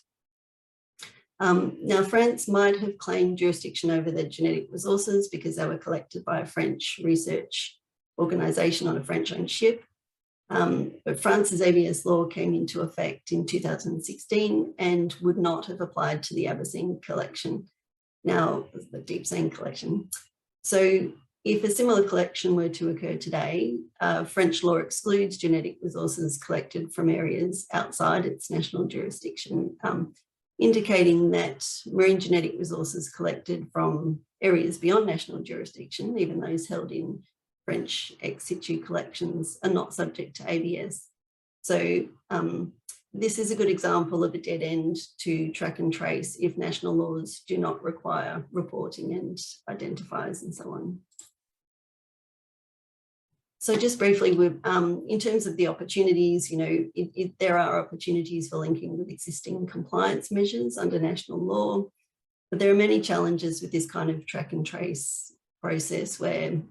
Now, France might have claimed jurisdiction over the genetic resources because they were collected by a French research organisation on a French-owned ship. But France's ABS law came into effect in 2016 and would not have applied to the Abyssine collection, now the Deep Sea collection. So if a similar collection were to occur today, French law excludes genetic resources collected from areas outside its national jurisdiction, indicating that marine genetic resources collected from areas beyond national jurisdiction, even those held in French ex situ collections, are not subject to ABS. So this is a good example of a dead end to track and trace if national laws do not require reporting and identifiers and so on. So just briefly, in terms of the opportunities, you know, there are opportunities for linking with existing compliance measures under national law, but there are many challenges with this kind of track and trace process where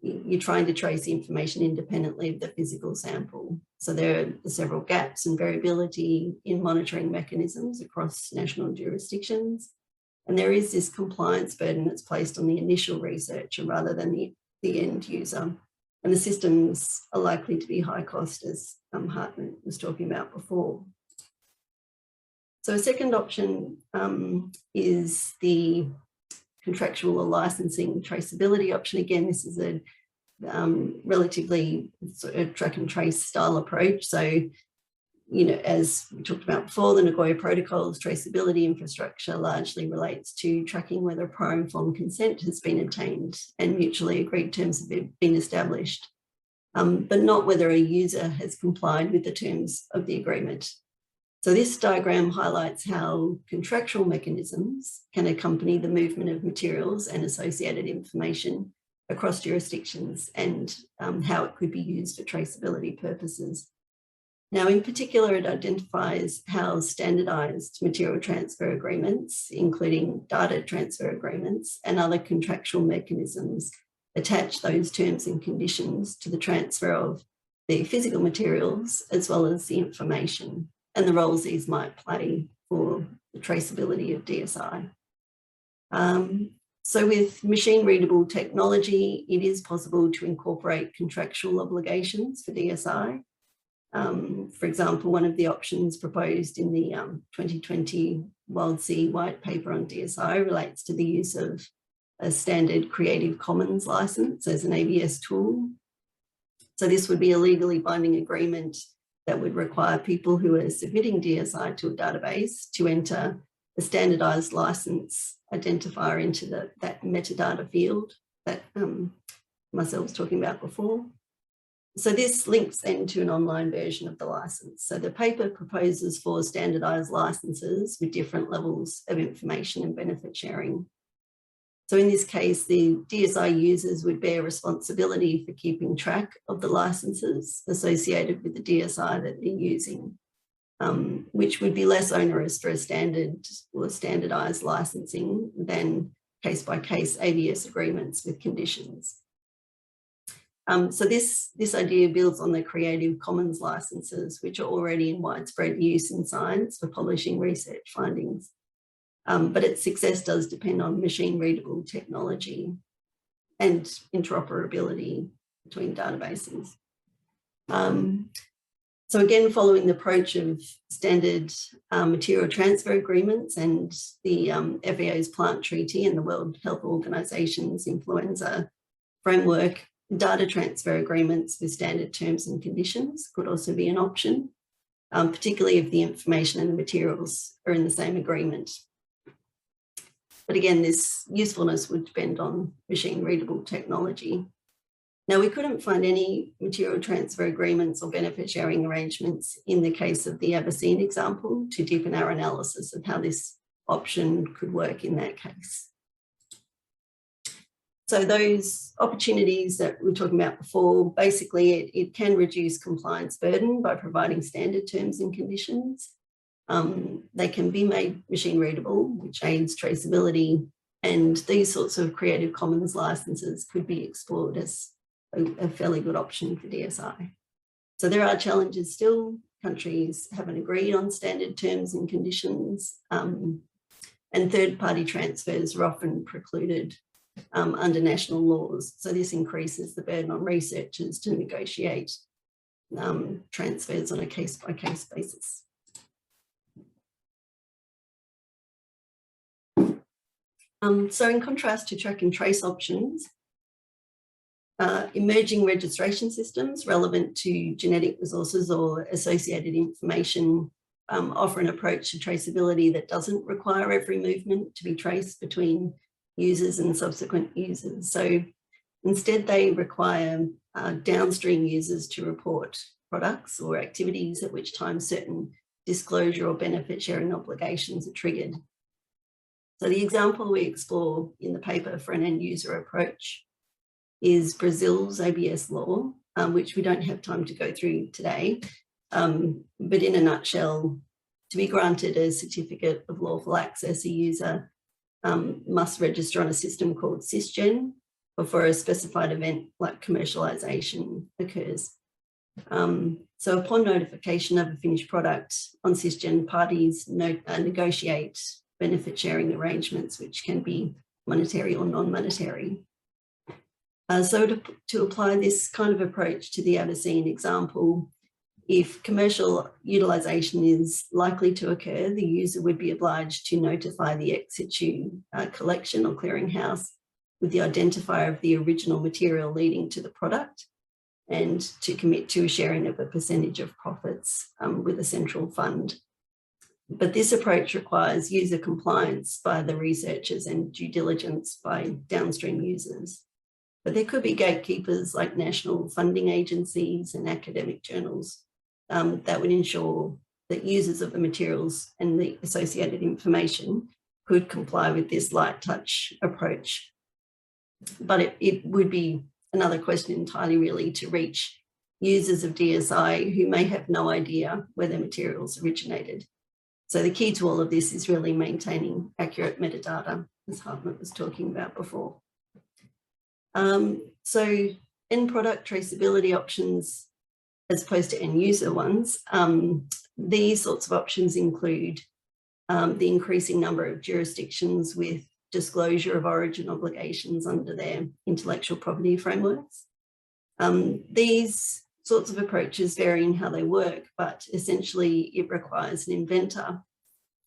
you're trying to trace information independently of the physical sample. So there are several gaps and variability in monitoring mechanisms across national jurisdictions. And there is this compliance burden that's placed on the initial researcher rather than the end user. And the systems are likely to be high cost, as Hartmut was talking about before. So a second option is the contractual or licensing traceability option. Again, this is a relatively sort of track and trace style approach. So, you know, as we talked about before, the Nagoya Protocol's traceability infrastructure largely relates to tracking whether prior informed consent has been obtained and mutually agreed terms have been established, but not whether a user has complied with the terms of the agreement. So this diagram highlights how contractual mechanisms can accompany the movement of materials and associated information across jurisdictions and how it could be used for traceability purposes. Now, in particular, it identifies how standardised material transfer agreements, including data transfer agreements and other contractual mechanisms, attach those terms and conditions to the transfer of the physical materials as well as the information and the roles these might play for the traceability of DSI. So with machine readable technology, it is possible to incorporate contractual obligations for DSI. For example, one of the options proposed in the 2020 Wild Sea White Paper on DSI relates to the use of a standard Creative Commons license as an ABS tool. So this would be a legally binding agreement that would require people who are submitting DSI to a database to enter a standardized license identifier into that metadata field that Marcel was talking about before. So this links then to an online version of the license. So the paper proposes 4 standardized licenses with different levels of information and benefit sharing. So in this case, the DSI users would bear responsibility for keeping track of the licenses associated with the DSI that they're using, which would be less onerous for a standard or standardized licensing than case-by-case ABS agreements with conditions. So this idea builds on the Creative Commons licenses, which are already in widespread use in science for publishing research findings. But its success does depend on machine readable technology and interoperability between databases. So again, following the approach of standard material transfer agreements and the FAO's plant treaty and the World Health Organization's influenza framework, data transfer agreements with standard terms and conditions could also be an option, particularly if the information and the materials are in the same agreement. But again, this usefulness would depend on machine readable technology. Now, we couldn't find any material transfer agreements or benefit sharing arrangements in the case of the Abyssine example to deepen our analysis of how this option could work in that case. So those opportunities that we were talking about before, basically it can reduce compliance burden by providing standard terms and conditions. They can be made machine readable, which aids traceability, and these sorts of Creative Commons licenses could be explored as a fairly good option for DSI. So there are challenges still. Countries haven't agreed on standard terms and conditions, and third-party transfers are often precluded under national laws. So this increases the burden on researchers to negotiate transfers on a case-by-case basis. So in contrast to track and trace options, emerging registration systems relevant to genetic resources or associated information offer an approach to traceability that doesn't require every movement to be traced between users and subsequent users. So instead they require downstream users to report products or activities at which time certain disclosure or benefit sharing obligations are triggered. So the example we explore in the paper for an end user approach is Brazil's ABS law, which we don't have time to go through today. But in a nutshell, to be granted a certificate of lawful access, a user must register on a system called Sysgen before a specified event like commercialization occurs. So upon notification of a finished product on Sysgen, parties negotiate benefit sharing arrangements, which can be monetary or non-monetary. So to apply this kind of approach to the Aberdeen example, if commercial utilisation is likely to occur, the user would be obliged to notify the ex situ collection or clearinghouse with the identifier of the original material leading to the product, and to commit to a sharing of a percentage of profits with a central fund. But this approach requires user compliance by the researchers and due diligence by downstream users. But there could be gatekeepers like national funding agencies and academic journals that would ensure that users of the materials and the associated information could comply with this light touch approach. But it would be another question entirely really to reach users of DSI who may have no idea where their materials originated. So the key to all of this is really maintaining accurate metadata, as Hartmut was talking about before. So end product traceability options, as opposed to end user ones, these sorts of options include the increasing number of jurisdictions with disclosure of origin obligations under their intellectual property frameworks. These sorts of approaches vary in how they work, but essentially it requires an inventor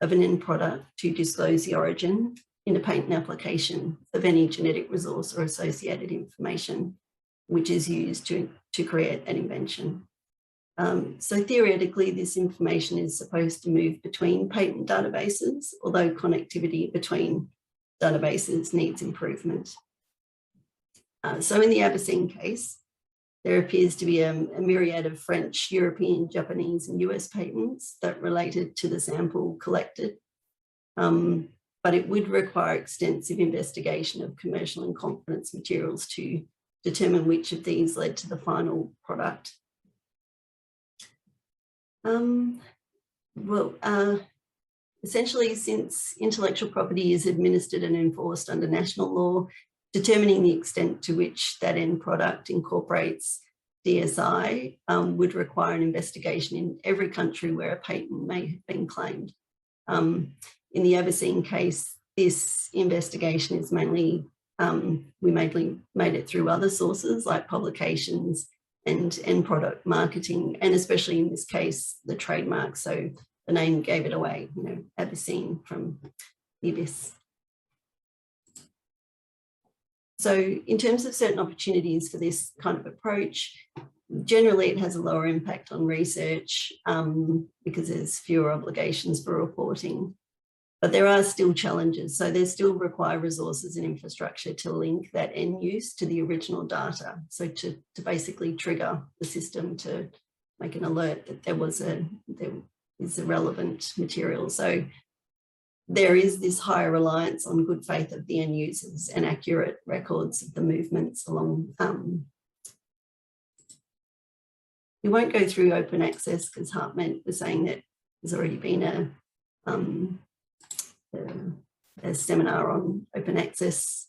of an end product to disclose the origin in a patent application of any genetic resource or associated information which is used to create an invention. So theoretically, this information is supposed to move between patent databases, although connectivity between databases needs improvement. So in the Aberdeen case, there appears to be a myriad of French, European, Japanese, and US patents that related to the sample collected. But it would require extensive investigation of commercial and confidence materials to determine which of these led to the final product. Essentially, since intellectual property is administered and enforced under national law, determining the extent to which that end product incorporates DSI would require an investigation in every country where a patent may have been claimed. In the Aberdeen case, this investigation is mainly, we mainly made it through other sources like publications and end product marketing, and especially in this case, the trademark. So the name gave it away, you know, Aberdeen from Ibis. So in terms of certain opportunities for this kind of approach, generally it has a lower impact on research because there's fewer obligations for reporting. But there are still challenges. So they still require resources and infrastructure to link that end use to the original data. So to basically trigger the system to make an alert that there is a relevant material. So there is this higher reliance on good faith of the end users and accurate records of the movements along. We won't go through open access because Hartmut was saying that there's already been a seminar on open access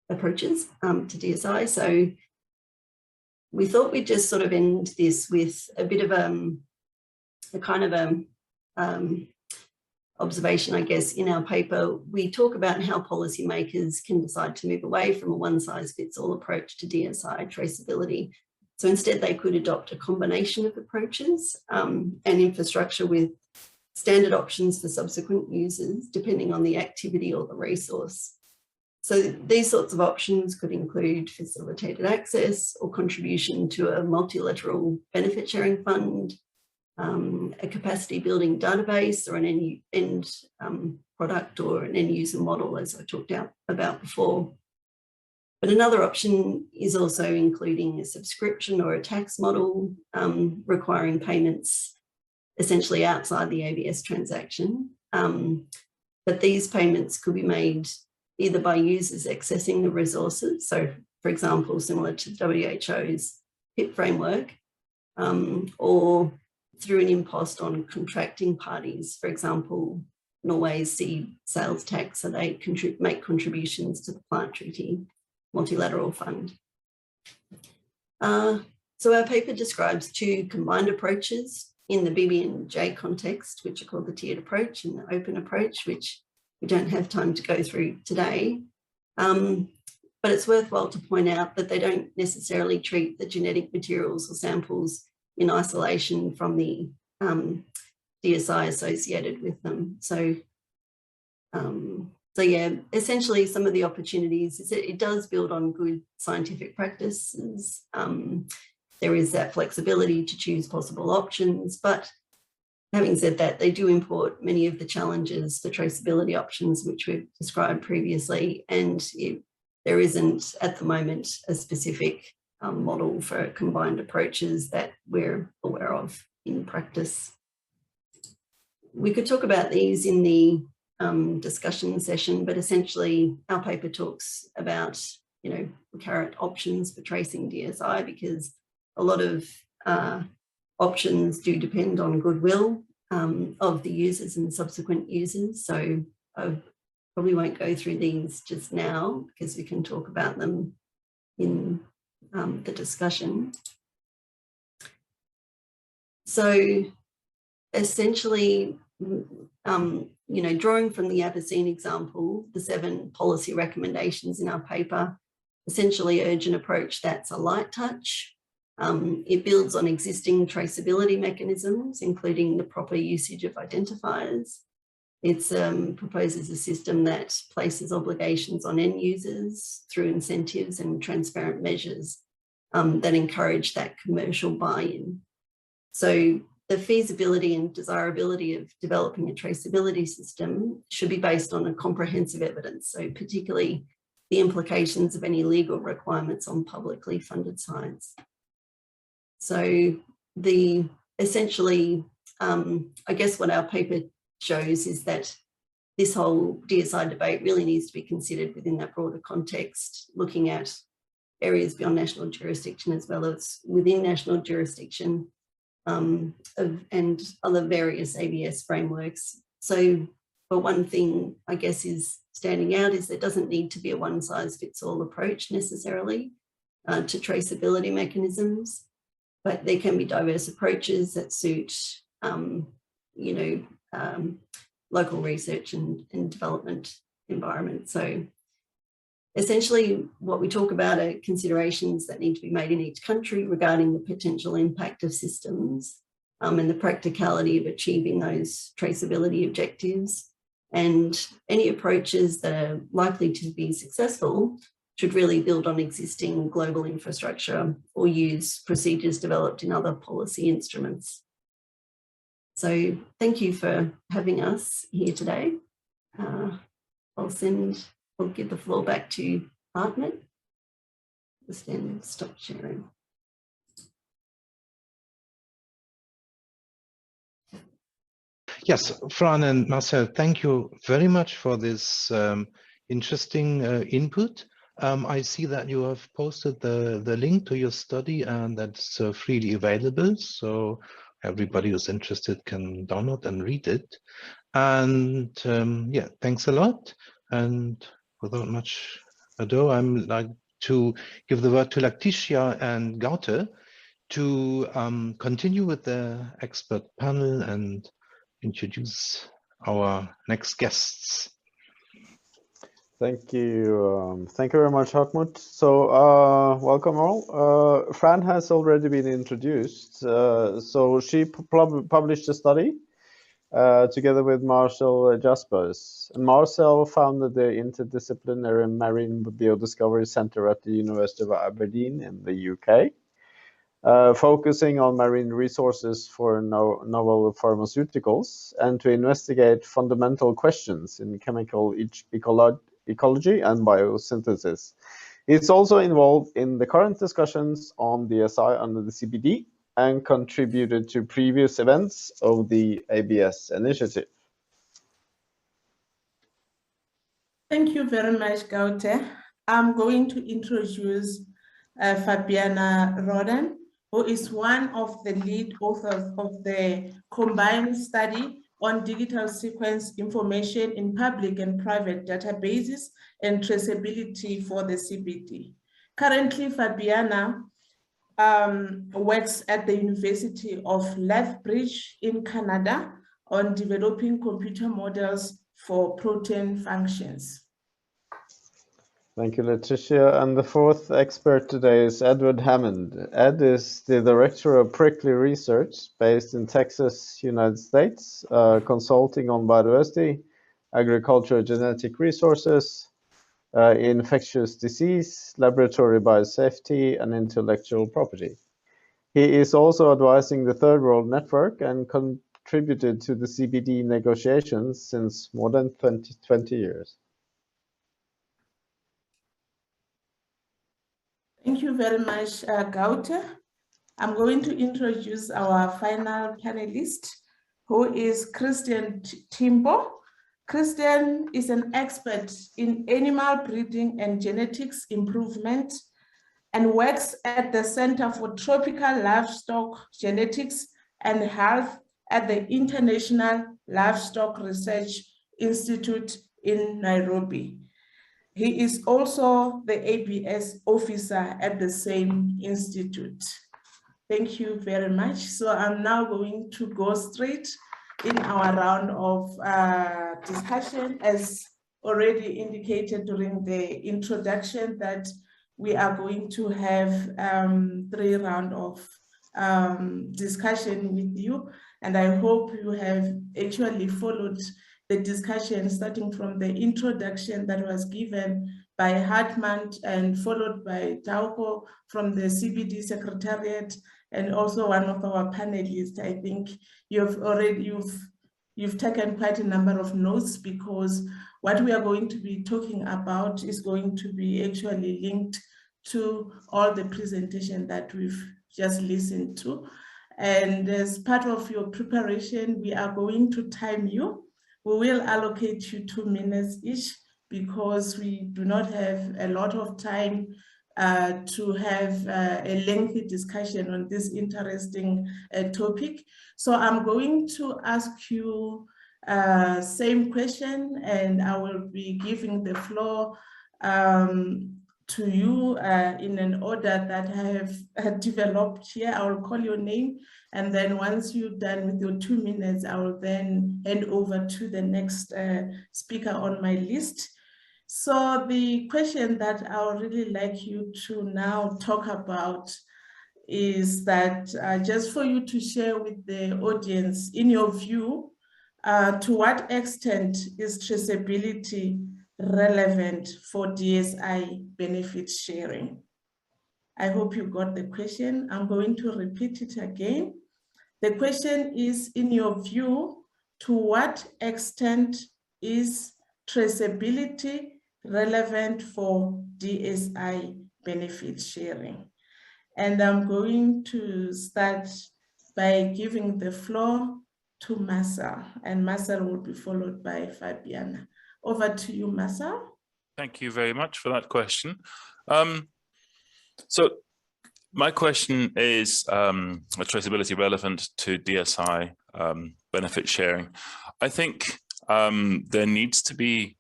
approaches to DSI. So we thought we'd just sort of end this with a bit of a kind of observation, I guess. In our paper, we talk about how policymakers can decide to move away from a one-size-fits-all approach to DSI traceability. So instead, they could adopt a combination of approaches and infrastructure with standard options for subsequent users, depending on the activity or the resource. So these sorts of options could include facilitated access or contribution to a multilateral benefit sharing fund, a capacity building database, or an end product or an end user model, as I talked about before. But another option is also including a subscription or a tax model requiring payments essentially outside the ABS transaction. But these payments could be made either by users accessing the resources, so for example, similar to WHO's PIP framework, or through an impost on contracting parties, for example, Norway's seed sales tax, so they make contributions to the Plant Treaty Multilateral Fund. So our paper describes two combined approaches in the BBNJ context, which are called the tiered approach and the open approach, which we don't have time to go through today. But it's worthwhile to point out that they don't necessarily treat the genetic materials or samples in isolation from the DSI associated with them. So yeah, essentially some of the opportunities is it does build on good scientific practices. There is that flexibility to choose possible options, but having said that, they do import many of the challenges for traceability options, which we've described previously, and there isn't at the moment a specific model for combined approaches that we're aware of in practice. We could talk about these in the discussion session, but essentially our paper talks about, current options for tracing DSI, because a lot of options do depend on goodwill of the users and subsequent users. So I probably won't go through these just now because we can talk about them in the discussion. So essentially, drawing from the Aberdeen example, the 7 policy recommendations in our paper essentially urge an approach that's a light touch. It builds on existing traceability mechanisms, including the proper usage of identifiers. It proposes a system that places obligations on end users through incentives and transparent measures that encourage that commercial buy-in. So the feasibility and desirability of developing a traceability system should be based on a comprehensive evidence, so particularly the implications of any legal requirements on publicly funded science. So essentially, I guess what our paper shows is that this whole DSI debate really needs to be considered within that broader context, looking at areas beyond national jurisdiction as well as within national jurisdiction, and other various ABS frameworks. So, but one thing I guess is standing out is there doesn't need to be a one-size-fits-all approach necessarily to traceability mechanisms, but there can be diverse approaches that suit, local research and development environment. So essentially what we talk about are considerations that need to be made in each country regarding the potential impact of systems and the practicality of achieving those traceability objectives. And any approaches that are likely to be successful should really build on existing global infrastructure or use procedures developed in other policy instruments. So thank you for having us here today. I'll give the floor back to Hartmut. Just then stop sharing. Yes, Fran and Marcel, thank you very much for this interesting input. I see that you have posted the link to your study and that's freely available. So everybody who's interested can download and read it. And yeah, thanks a lot. And without much ado, I'm like to give the word to Letitia and Gaute to continue with the expert panel and introduce our next guests. Thank you. Thank you very much, Hartmut. So welcome all. Fran has already been introduced. So she published a study together with Marcel Jaspers. And Marcel founded the Interdisciplinary Marine Biodiscovery Center at the University of Aberdeen in the UK, focusing on marine resources for novel pharmaceuticals and to investigate fundamental questions in chemical ecology and biosynthesis It's also involved in the current discussions on DSI under the CBD and contributed to previous events of the ABS initiative. Thank you very much, Gaute. I'm going to introduce Fabiana Roden, who is one of the lead authors of the combined study on digital sequence information in public and private databases and traceability for the CBD. Currently, Fabiana works at the University of Lethbridge in Canada on developing computer models for protein functions. Thank you, Letitia. And the fourth expert today is Edward Hammond. Ed is the Director of Prickly Research based in Texas, United States, consulting on biodiversity, agricultural genetic resources, infectious disease, laboratory biosafety, and intellectual property. He is also advising the Third World Network and contributed to the CBD negotiations since more than 20 years. Thank you very much, Gaute. I'm going to introduce our final panelist, who is Christian Timbo. Christian is an expert in animal breeding and genetics improvement and works at the Center for Tropical Livestock Genetics and Health at the International Livestock Research Institute in Nairobi. He is also the ABS officer at the same institute. Thank you very much. So I'm now going to go straight in our round of discussion, as already indicated during the introduction, that we are going to have 3 rounds of discussion with you. And I hope you have actually followed the discussion, starting from the introduction that was given by Hartmut and followed by Tauko from the CBD Secretariat, and also one of our panelists. I think you've taken quite a number of notes, because what we are going to be talking about is going to be actually linked to all the presentation that we've just listened to. And as part of your preparation, we are going to time you. We will allocate you 2 minutes each, because we do not have a lot of time to have a lengthy discussion on this interesting topic. So I'm going to ask you same question, and I will be giving the floor to you in an order that I have developed here. I will call your name, and then once you're done with your 2 minutes, I will then hand over to the next speaker on my list. So the question that I would really like you to now talk about is that just for you to share with the audience, in your view, to what extent is traceability relevant for DSI benefit sharing? I hope you got the question. I'm going to repeat it again. The question is, in your view, to what extent is traceability relevant for DSI benefit sharing? And I'm going to start by giving the floor to Marcel, and Marcel will be followed by Fabiana. Over to you, Marcel. Thank you very much for that question. So my question is, traceability relevant to DSI benefit sharing? I think there needs to be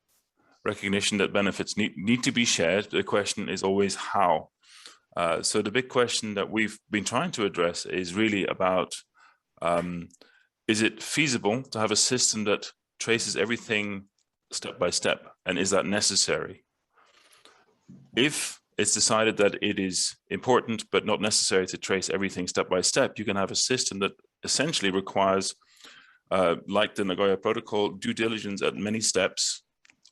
recognition that benefits need to be shared. The question is always how. So the big question that we've been trying to address is really about, is it feasible to have a system that traces everything step by step, and is that necessary? If it's decided that it is important but not necessary to trace everything step by step, you can have a system that essentially requires, like the Nagoya Protocol, due diligence at many steps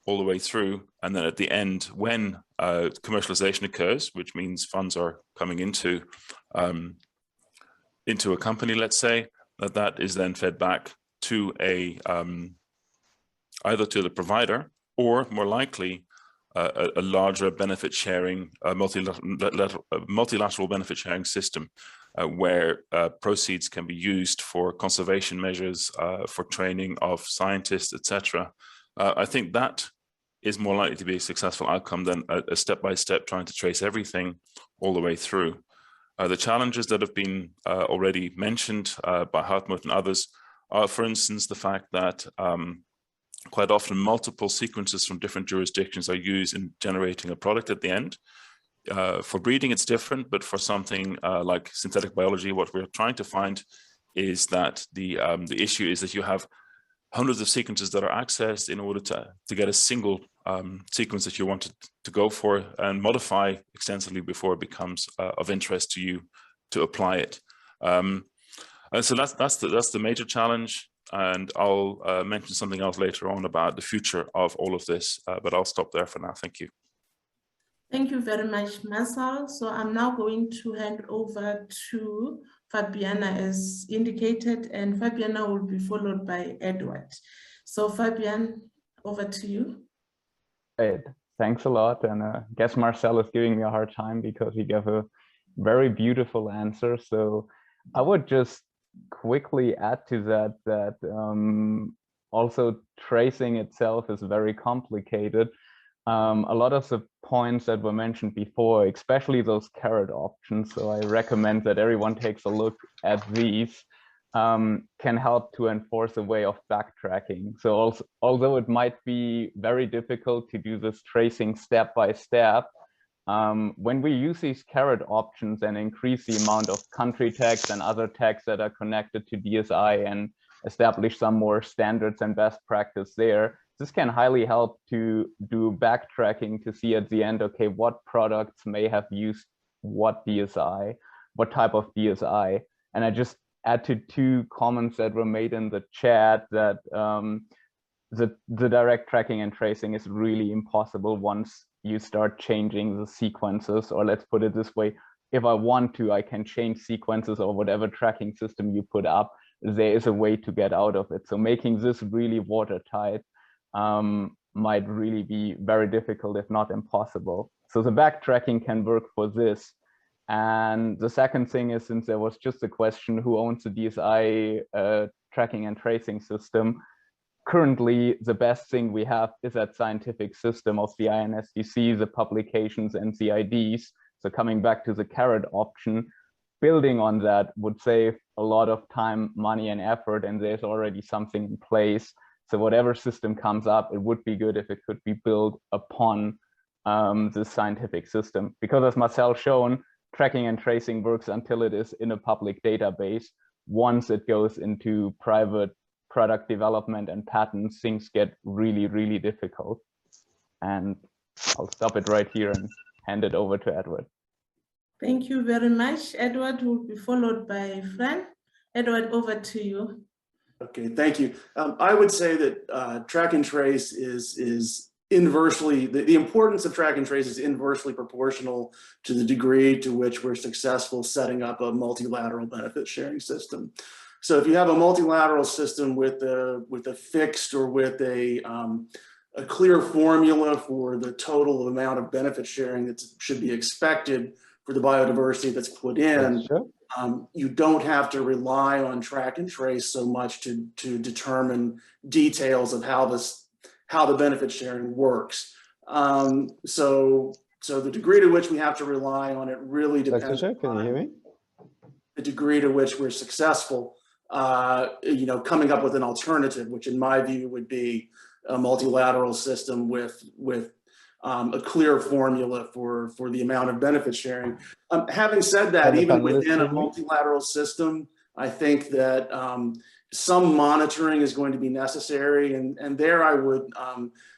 all the way through, and then at the end, when commercialization occurs, which means funds are coming into a company, let's say, that is then fed back to a either to the provider, or more likely a larger benefit sharing, multilateral benefit sharing system where proceeds can be used for conservation measures, for training of scientists, etc. I think that is more likely to be a successful outcome than a step-by-step trying to trace everything all the way through. The challenges that have been already mentioned by Hartmut and others are, for instance, the fact that quite often multiple sequences from different jurisdictions are used in generating a product at the end. For breeding, it's different, but for something like synthetic biology, what we're trying to find is that the issue is that you have hundreds of sequences that are accessed in order to get a single sequence that you wanted to go for and modify extensively before it becomes of interest to you to apply it. And so that's the major challenge. And I'll mention something else later on about the future of all of this, but I'll stop there for now. Thank you. Thank you very much, Marcel. So I'm now going to hand over to Fabiana as indicated, and Fabiana will be followed by Edward. So Fabian, over to you. Great, thanks a lot. And I guess Marcel is giving me a hard time because he gave a very beautiful answer. So I would just quickly add to that also tracing itself is very complicated. A lot of the points that were mentioned before, especially those carrot options, so I recommend that everyone takes a look at these, can help to enforce a way of backtracking. So also, although it might be very difficult to do this tracing step by step, when we use these carrot options and increase the amount of country tags and other tags that are connected to DSI and establish some more standards and best practice there, this can highly help to do backtracking to see at the end, okay, what products may have used what DSI, what type of DSI. And I just add to two comments that were made in the chat that the direct tracking and tracing is really impossible once you start changing the sequences, or let's put it this way, if I want to, I can change sequences or whatever tracking system you put up, there is a way to get out of it. So making this really watertight might really be very difficult, if not impossible. So the backtracking can work for this. And the second thing is, since there was just a question who owns the DSI tracking and tracing system, currently the best thing we have is that scientific system of the INSDC, the publications and the IDs. So coming back to the carrot option, building on that would save a lot of time, money and effort, and there's already something in place. So whatever system comes up, it would be good if it could be built upon the scientific system. Because as Marcel shown, tracking and tracing works until it is in a public database. Once it goes into private product development and patents, things get really, really difficult. And I'll stop it right here and hand it over to Edward. Thank you very much. Edward will be followed by Fran. Edward, over to you. Okay, thank you. I would say that track and trace is inversely, the importance of track and trace is inversely proportional to the degree to which we're successful setting up a multilateral benefit sharing system. So if you have a multilateral system with a fixed or with a clear formula for the total amount of benefit sharing that should be expected for the biodiversity that's put in, you don't have to rely on track and trace so much to determine details of how the benefit sharing works. So the degree to which we have to rely on it really depends on can you hear me? The degree to which we're successful, coming up with an alternative, which in my view would be a multilateral system with a clear formula for the amount of benefit sharing. Having said that, even within a multilateral system, I think that some monitoring is going to be necessary, and there I would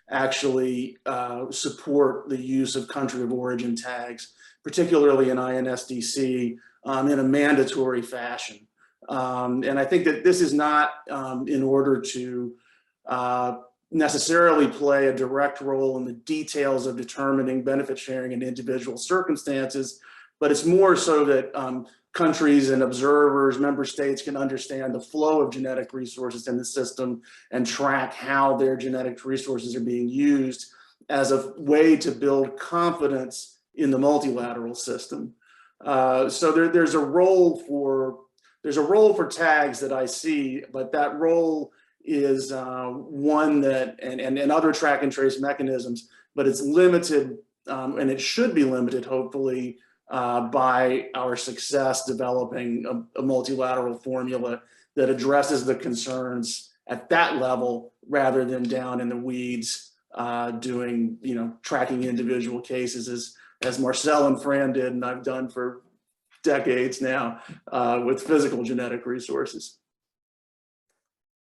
actually support the use of country of origin tags, particularly in INSDC, in a mandatory fashion. And I think that this is not in order to necessarily play a direct role in the details of determining benefit sharing in individual circumstances, but it's more so that countries and observers, member states can understand the flow of genetic resources in the system and track how their genetic resources are being used as a way to build confidence in the multilateral system. So there's a role for tags that I see, but that role is one that, and other track and trace mechanisms, but it's limited, and it should be limited, hopefully, by our success developing a multilateral formula that addresses the concerns at that level rather than down in the weeds doing, tracking individual cases as Marcel and Fran did, and I've done for decades now with physical genetic resources.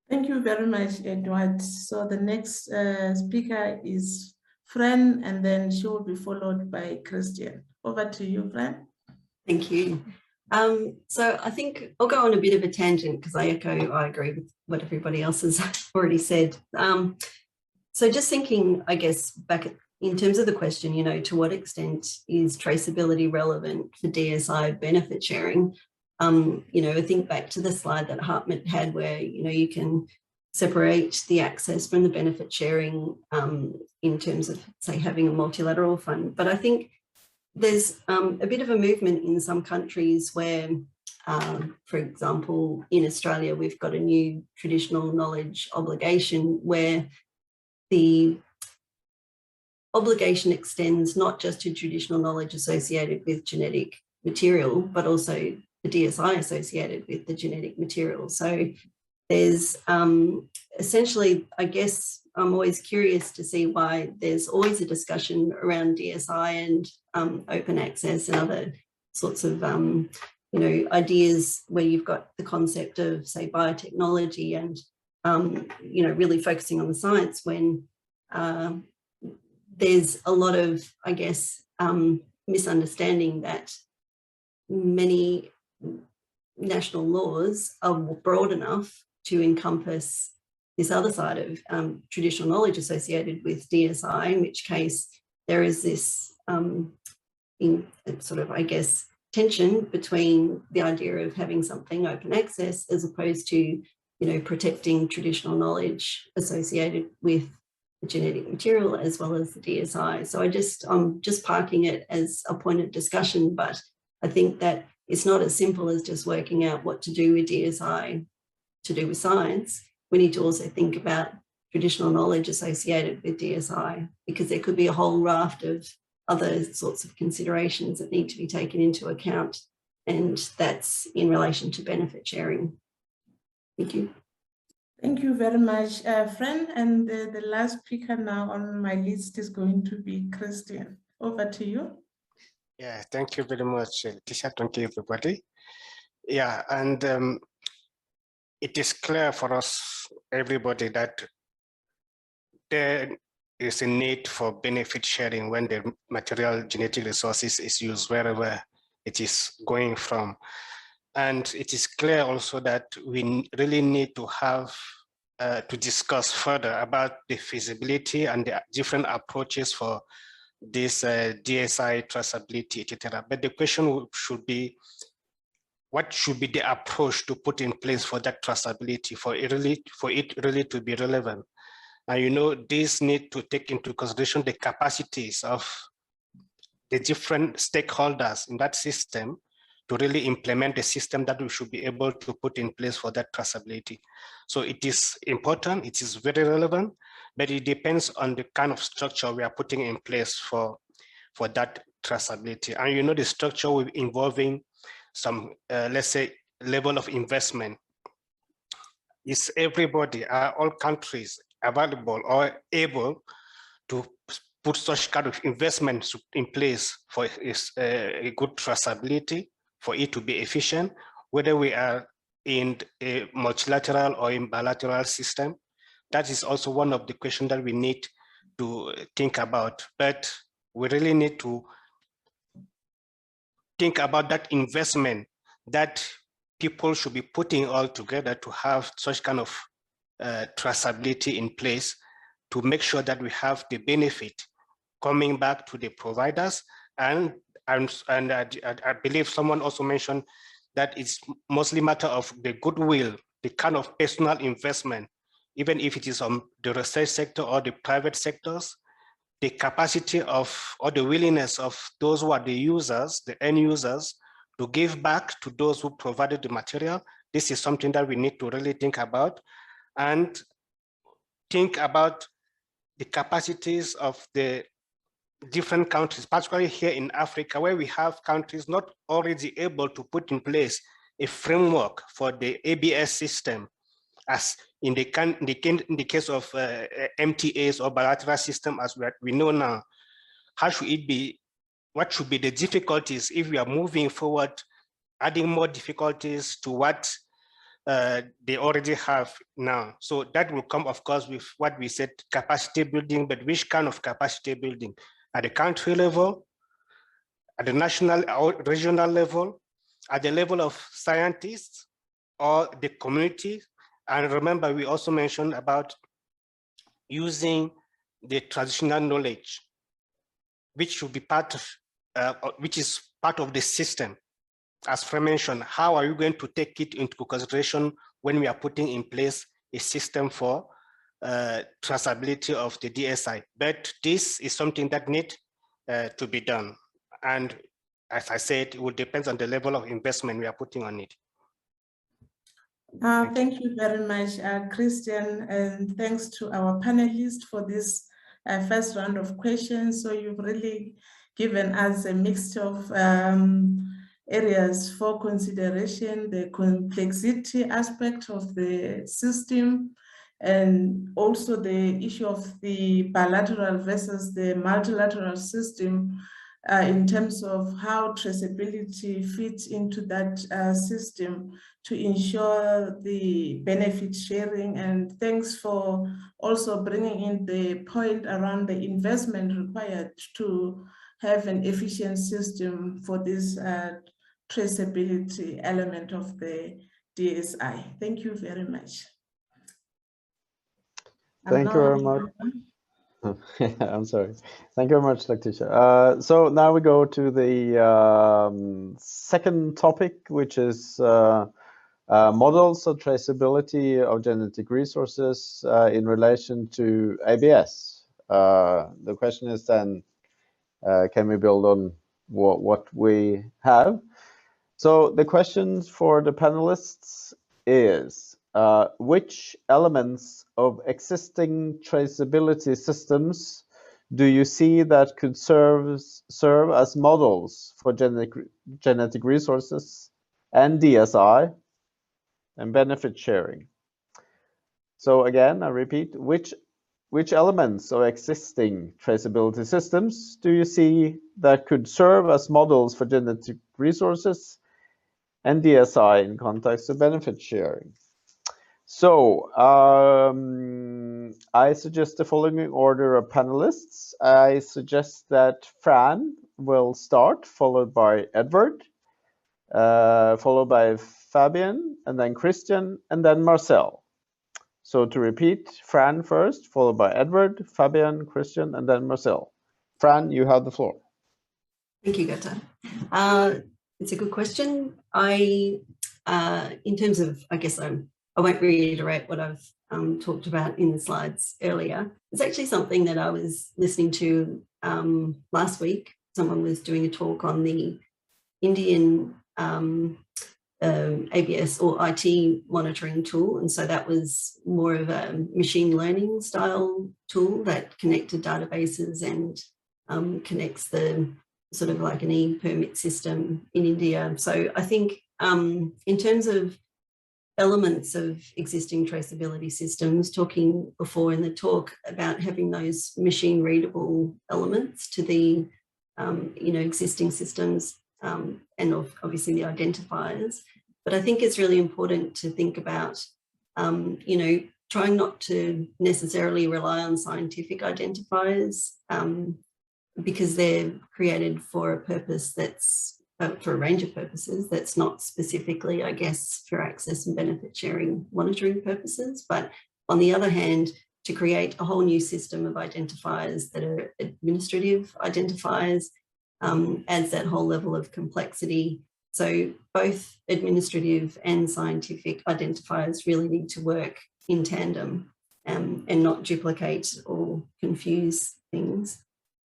Thank you very much, Edward. So the next speaker is Fran, and then she will be followed by Christian. Over to you, Fran. Thank you. So I think I'll go on a bit of a tangent because I agree with what everybody else has already said. So just thinking, I guess, back in terms of the question, to what extent is traceability relevant for DSI benefit sharing? I think back to the slide that Hartmut had where, you can separate the access from the benefit sharing in terms of, say, having a multilateral fund. But I think there's a bit of a movement in some countries where, for example, in Australia, we've got a new traditional knowledge obligation where the obligation extends not just to traditional knowledge associated with genetic material, but also the DSI associated with the genetic material. So there's essentially, I guess, I'm always curious to see why there's always a discussion around DSI and open access and other sorts of, ideas where you've got the concept of, say, biotechnology and, really focusing on the science when there's a lot of, I guess, misunderstanding that many national laws are broad enough to encompass this other side of traditional knowledge associated with DSI, in which case there is this sort of, I guess, tension between the idea of having something open access as opposed to, protecting traditional knowledge associated with the genetic material as well as the DSI. So I'm just parking it as a point of discussion, but I think that it's not as simple as just working out what to do with DSI to do with science. We need to also think about traditional knowledge associated with DSI, because there could be a whole raft of other sorts of considerations that need to be taken into account, and that's in relation to benefit sharing. Thank you. Thank you very much, Fran. And the last speaker now on my list is going to be Christian. Over to you. Yeah, thank you very much, Tisha. Thank you, everybody. Yeah, and it is clear for us, everybody, that there is a need for benefit sharing when the material genetic resources is used wherever it is going from. And it is clear also that we really need to have to discuss further about the feasibility and the different approaches for this DSI traceability, etc. But the question should be, what should be the approach to put in place for that traceability, for it really to be relevant? And this need to take into consideration the capacities of the different stakeholders in that system to really implement the system that we should be able to put in place for that traceability. So it is important, it is very relevant, but it depends on the kind of structure we are putting in place for that traceability. And the structure will be involving some, let's say, level of investment. Is everybody, are all countries available or able to put such kind of investments in place for a good traceability, for it to be efficient, whether we are in a multilateral or in bilateral system? That is also one of the questions that we need to think about. But we really need to think about that investment that people should be putting all together to have such kind of traceability in place, to make sure that we have the benefit coming back to the providers. And I believe someone also mentioned that it's mostly a matter of the goodwill, the kind of personal investment, even if it is on the research sector or the private sectors, the capacity of, or the willingness of those who are the users, the end users, to give back to those who provided the material. This is something that we need to really think about, and think about the capacities of the different countries, particularly here in Africa, where we have countries not already able to put in place a framework for the ABS system, as in the case of MTAs or bilateral system, as we know now. How should it be? What should be the difficulties if we are moving forward, adding more difficulties to what they already have now? So that will come, of course, with what we said, capacity building, but which kind of capacity building? At the country level, at the national or regional level, at the level of scientists or the community. And remember, we also mentioned about using the traditional knowledge, which should be part of, which is part of the system. As Fred mentioned, how are you going to take it into consideration when we are putting in place a system for traceability of the DSI? But this is something that needs to be done. And as I said, it will depend on the level of investment we are putting on it. Thank you very much, Christian, and thanks to our panelists for this first round of questions. So you've really given us a mixture of areas for consideration, the complexity aspect of the system, and also the issue of the bilateral versus the multilateral system in terms of how traceability fits into that system to ensure the benefit sharing. And thanks for also bringing in the point around the investment required to have an efficient system for this traceability element of the DSI. Thank you very much. Thank you very much. I'm sorry. Thank you very much, Letitia. So now we go to the second topic, which is models of traceability of genetic resources in relation to ABS. The question is then, can we build on what we have? So the question for the panelists is, which elements of existing traceability systems do you see that could serve as models for genetic resources and DSI and benefit sharing? So again, I repeat, which elements of existing traceability systems do you see that could serve as models for genetic resources and DSI in context of benefit sharing? So I suggest the following order of panelists. I suggest that Fran will start, followed by Edward, followed by Fabian, and then Christian, and then Marcel. So to repeat, Fran first, followed by Edward, Fabian, Christian, and then Marcel. Fran, you have the floor. Thank you, Gata. It's a good question. In terms of, I guess I won't reiterate what I've talked about in the slides earlier. It's actually something that I was listening to last week. Someone was doing a talk on the Indian ABS or IT monitoring tool. And so that was more of a machine learning style tool that connected databases and connects the sort of like an e-permit system in India. So I think in terms of elements of existing traceability systems, talking before in the talk about having those machine readable elements to the existing systems and obviously the identifiers. But I think it's really important to think about trying not to necessarily rely on scientific identifiers because they're created for a purpose that's for a range of purposes that's not specifically, I guess, for access and benefit sharing monitoring purposes. But on the other hand, to create a whole new system of identifiers that are administrative identifiers adds that whole level of complexity. So both administrative and scientific identifiers really need to work in tandem and not duplicate or confuse things.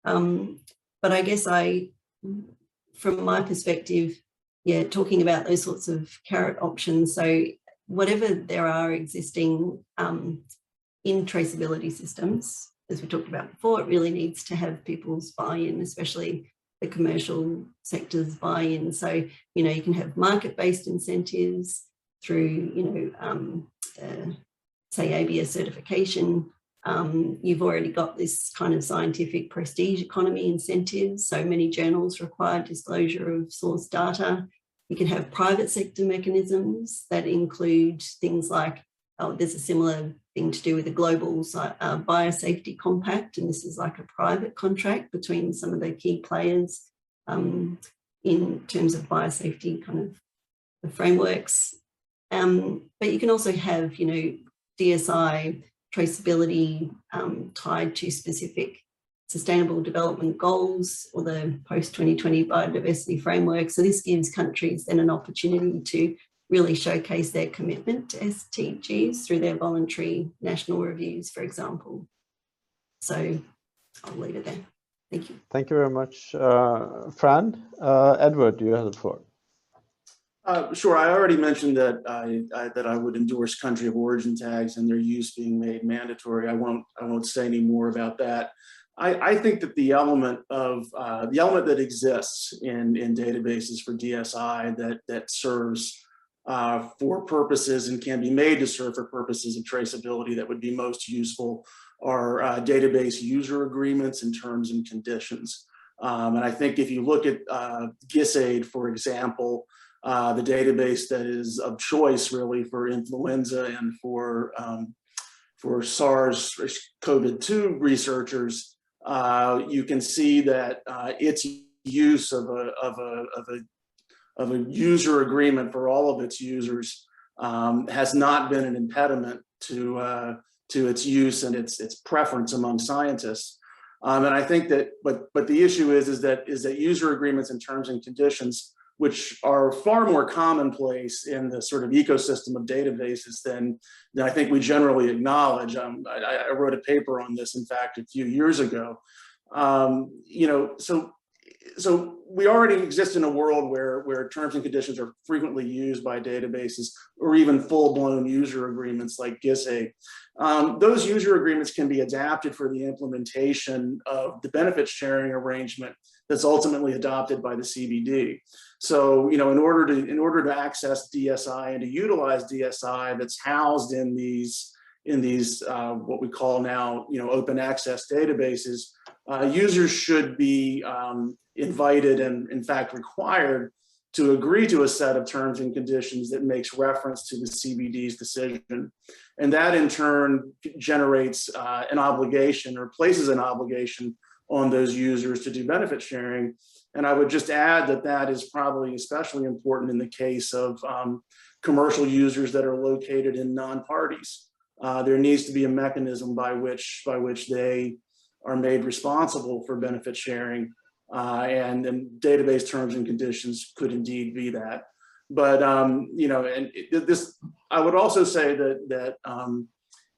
But I guess from my perspective, yeah, talking about those sorts of carrot options. So whatever there are existing in traceability systems, as we talked about before, it really needs to have people's buy-in, especially the commercial sector's buy-in. So, you know, you can have market-based incentives through, you know, say ABS certification. You've already got this kind of scientific prestige economy incentives. So many journals require disclosure of source data. You can have private sector mechanisms that include things like, there's a similar thing to do with the global biosafety compact, and this is like a private contract between some of the key players in terms of biosafety kind of the frameworks. But you can also have, you know, DSI traceability tied to specific sustainable development goals or the Post-2020 Biodiversity Framework. So this gives countries then an opportunity to really showcase their commitment to SDGs through their voluntary national reviews, for example. So I'll leave it there. Thank you. Thank you very much, Fran. Edward, you have the floor. Sure. I already mentioned that I would endorse country of origin tags and their use being made mandatory. I won't say any more about that. I think that the element that exists in databases for DSI that serves for purposes and can be made to serve for purposes of traceability that would be most useful are database user agreements and terms and conditions. And I think if you look at GISAID, for example, the database that is of choice really for influenza and for SARS-CoV-2 researchers, you can see that its use of a user agreement for all of its users has not been an impediment to its use and its preference among scientists. And I think that, but the issue is that user agreements and terms and conditions, which are far more commonplace in the sort of ecosystem of databases than I think we generally acknowledge. I wrote a paper on this, in fact, a few years ago. You know, so we already exist in a world where terms and conditions are frequently used by databases, or even full-blown user agreements like GISAID. Those user agreements can be adapted for the implementation of the benefit sharing arrangement that's ultimately adopted by the CBD. So, you know, in order to access DSI and to utilize DSI that's housed in these what we call now, you know, open access databases, users should be invited and in fact required to agree to a set of terms and conditions that makes reference to the CBD's decision. And that in turn generates an obligation or places an obligation on those users to do benefit sharing. And I would just add that that is probably especially important in the case of commercial users that are located in non-parties. There needs to be a mechanism by which they are made responsible for benefit sharing, and database terms and conditions could indeed be that. But you know, and this, I would also say that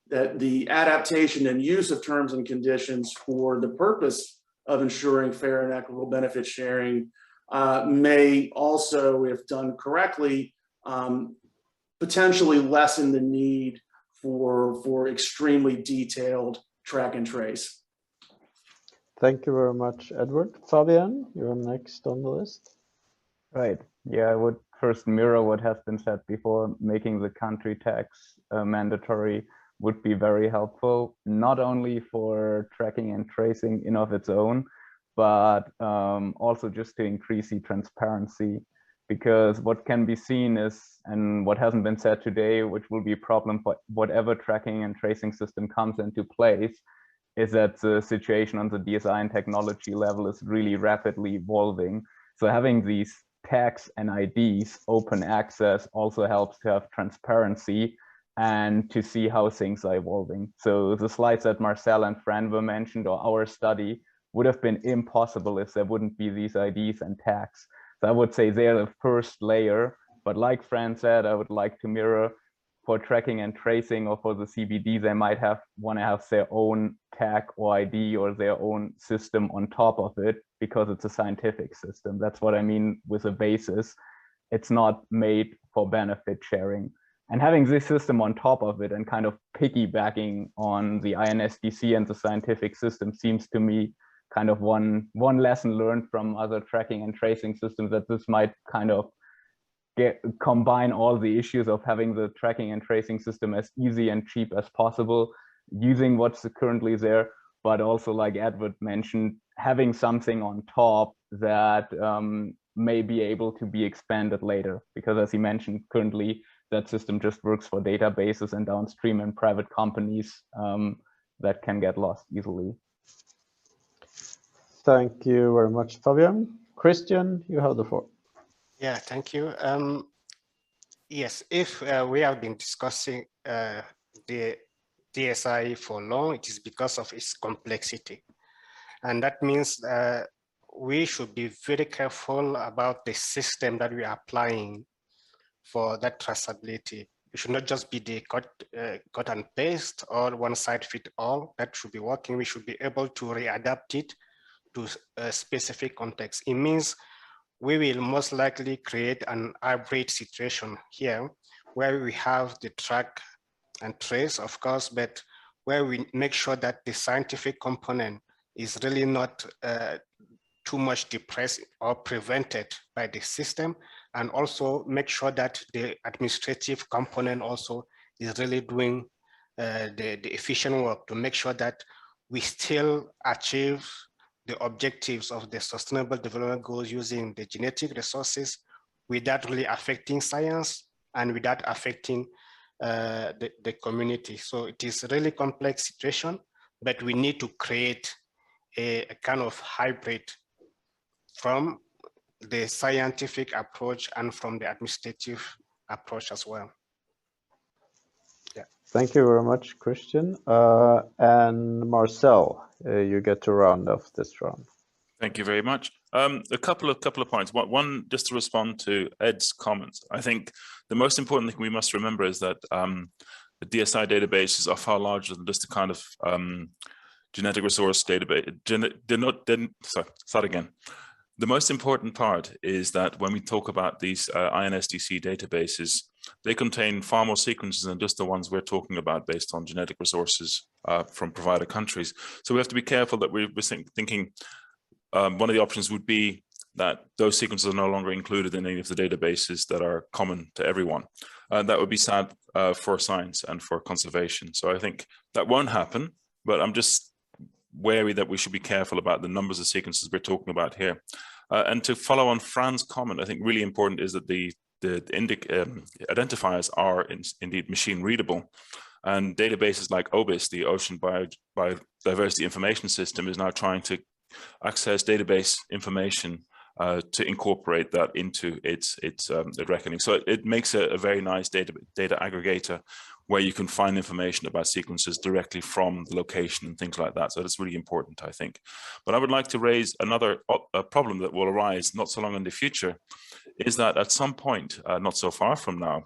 the adaptation and use of terms and conditions for the purpose of ensuring fair and equitable benefit sharing may also, if done correctly, potentially lessen the need for extremely detailed track and trace. Thank you very much, Edward. Fabian, you're next on the list. Right. Yeah, I would first mirror what has been said before. Making the country tags mandatory would be very helpful, not only for tracking and tracing in of its own, but also just to increase the transparency. Because what can be seen is, and what hasn't been said today, which will be a problem for whatever tracking and tracing system comes into place, is that the situation on the DSI and technology level is really rapidly evolving. So having these tags and IDs open access also helps to have transparency and to see how things are evolving. So the slides that Marcel and Fran were mentioned, or our study, would have been impossible if there wouldn't be these IDs and tags. So I would say they're the first layer, but like Fran said, I would like to mirror for tracking and tracing or for the CBD, they might want to have their own tag or ID or their own system on top of it because it's a scientific system. That's what I mean with a basis. It's not made for benefit sharing. And having this system on top of it and kind of piggybacking on the INSDC and the scientific system seems to me kind of one lesson learned from other tracking and tracing systems, that this might kind of combine all the issues of having the tracking and tracing system as easy and cheap as possible, using what's currently there, but also, like Edward mentioned, having something on top that may be able to be expanded later, because as he mentioned, currently that system just works for databases and downstream and private companies that can get lost easily. Thank you very much, Fabian. Christian, you have the floor. Yeah, thank you. Yes, if we have been discussing the DSI for long, it is because of its complexity. And that means we should be very careful about the system that we are applying for that traceability. It should not just be the cut and paste or one size fit all that should be working. We should be able to readapt it to a specific context. It means we will most likely create an hybrid situation here where we have the track and trace, of course, but where we make sure that the scientific component is really not too much depressed or prevented by the system, and also make sure that the administrative component also is really doing the efficient work to make sure that we still achieve the objectives of the Sustainable Development Goals using the genetic resources without really affecting science and without affecting the community. So it is a really complex situation, but we need to create a kind of hybrid from the scientific approach and from the administrative approach as well. Yeah. Thank you very much, Christian. And Marcel, you get to round off this round. Thank you very much. A couple of points. One, just to respond to Ed's comments. I think the most important thing we must remember is that the DSI databases are far larger than just a kind of genetic resource database. Start again. The most important part is that when we talk about these INSDC databases, they contain far more sequences than just the ones we're talking about based on genetic resources from provider countries. So we have to be careful that we're thinking one of the options would be that those sequences are no longer included in any of the databases that are common to everyone. That would be sad for science and for conservation. So I think that won't happen, but I'm just wary that we should be careful about the numbers of sequences we're talking about here. And to follow on Fran's comment, I think really important is that the identifiers are indeed machine readable. And databases like OBIS, the Ocean Biodiversity Information System, is now trying to access database information to incorporate that into its reckoning. So it makes a very nice data aggregator where you can find information about sequences directly from the location and things like that. So that's really important, I think. But I would like to raise another problem that will arise not so long in the future, is that at some point, not so far from now,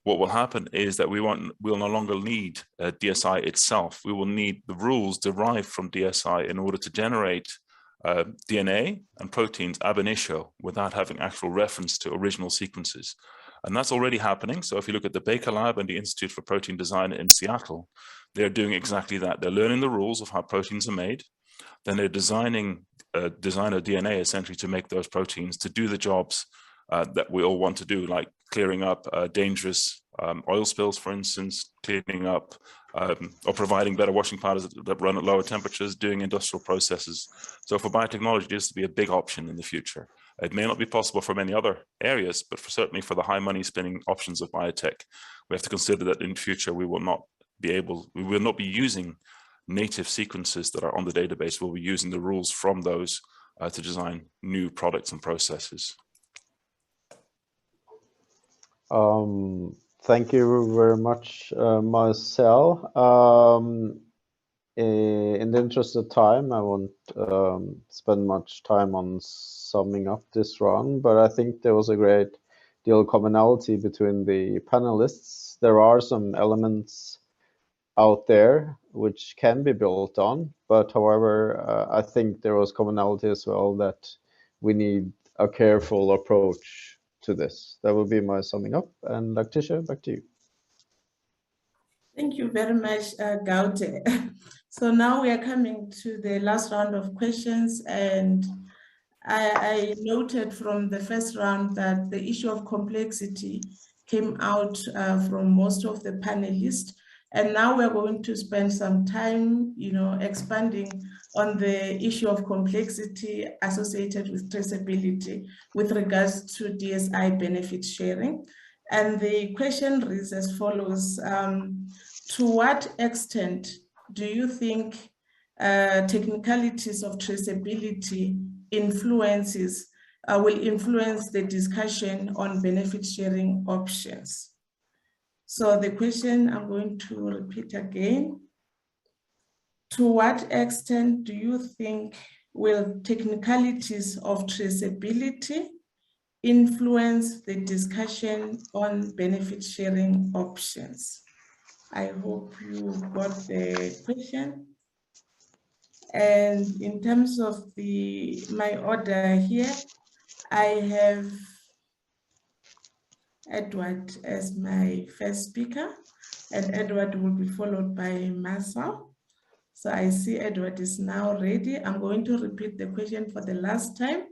what will happen is that we'll no longer need DSI itself. We will need the rules derived from DSI in order to generate DNA and proteins ab initio without having actual reference to original sequences. And that's already happening. So if you look at the Baker Lab and the Institute for Protein Design in Seattle, they're doing exactly that. They're learning the rules of how proteins are made. Then they're designing designer DNA essentially to make those proteins to do the jobs that we all want to do, like clearing up dangerous oil spills, for instance, cleaning up or providing better washing powders that run at lower temperatures, doing industrial processes. So for biotechnology, this will be a big option in the future. It may not be possible for many other areas, but certainly for the high money spending options of biotech, we have to consider that in future we will not be using native sequences that are on the database. We'll be using the rules from those to design new products and processes. Thank you very much, Marcel. In the interest of time, I won't spend much time on summing up this round, but I think there was a great ideal commonality between the panelists. There are some elements out there which can be built on, but however, I think there was commonality as well that we need a careful approach to this. That would be my summing up. And Laktisha, back to you. Thank you very much, Gaute. So now we are coming to the last round of questions, and I noted from the first round that the issue of complexity came out from most of the panelists. And now we're going to spend some time, expanding on the issue of complexity associated with traceability with regards to DSI benefit sharing. And the question reads as follows: to what extent do you think technicalities of traceability will influence the discussion on benefit sharing options? So the question I'm going to repeat again: to what extent do you think will technicalities of traceability influence the discussion on benefit sharing options? I hope you got the question. And in terms of my order here, I have Edward as my first speaker, and Edward will be followed by Marcel. So I see Edward is now ready. I'm going to repeat the question for the last time.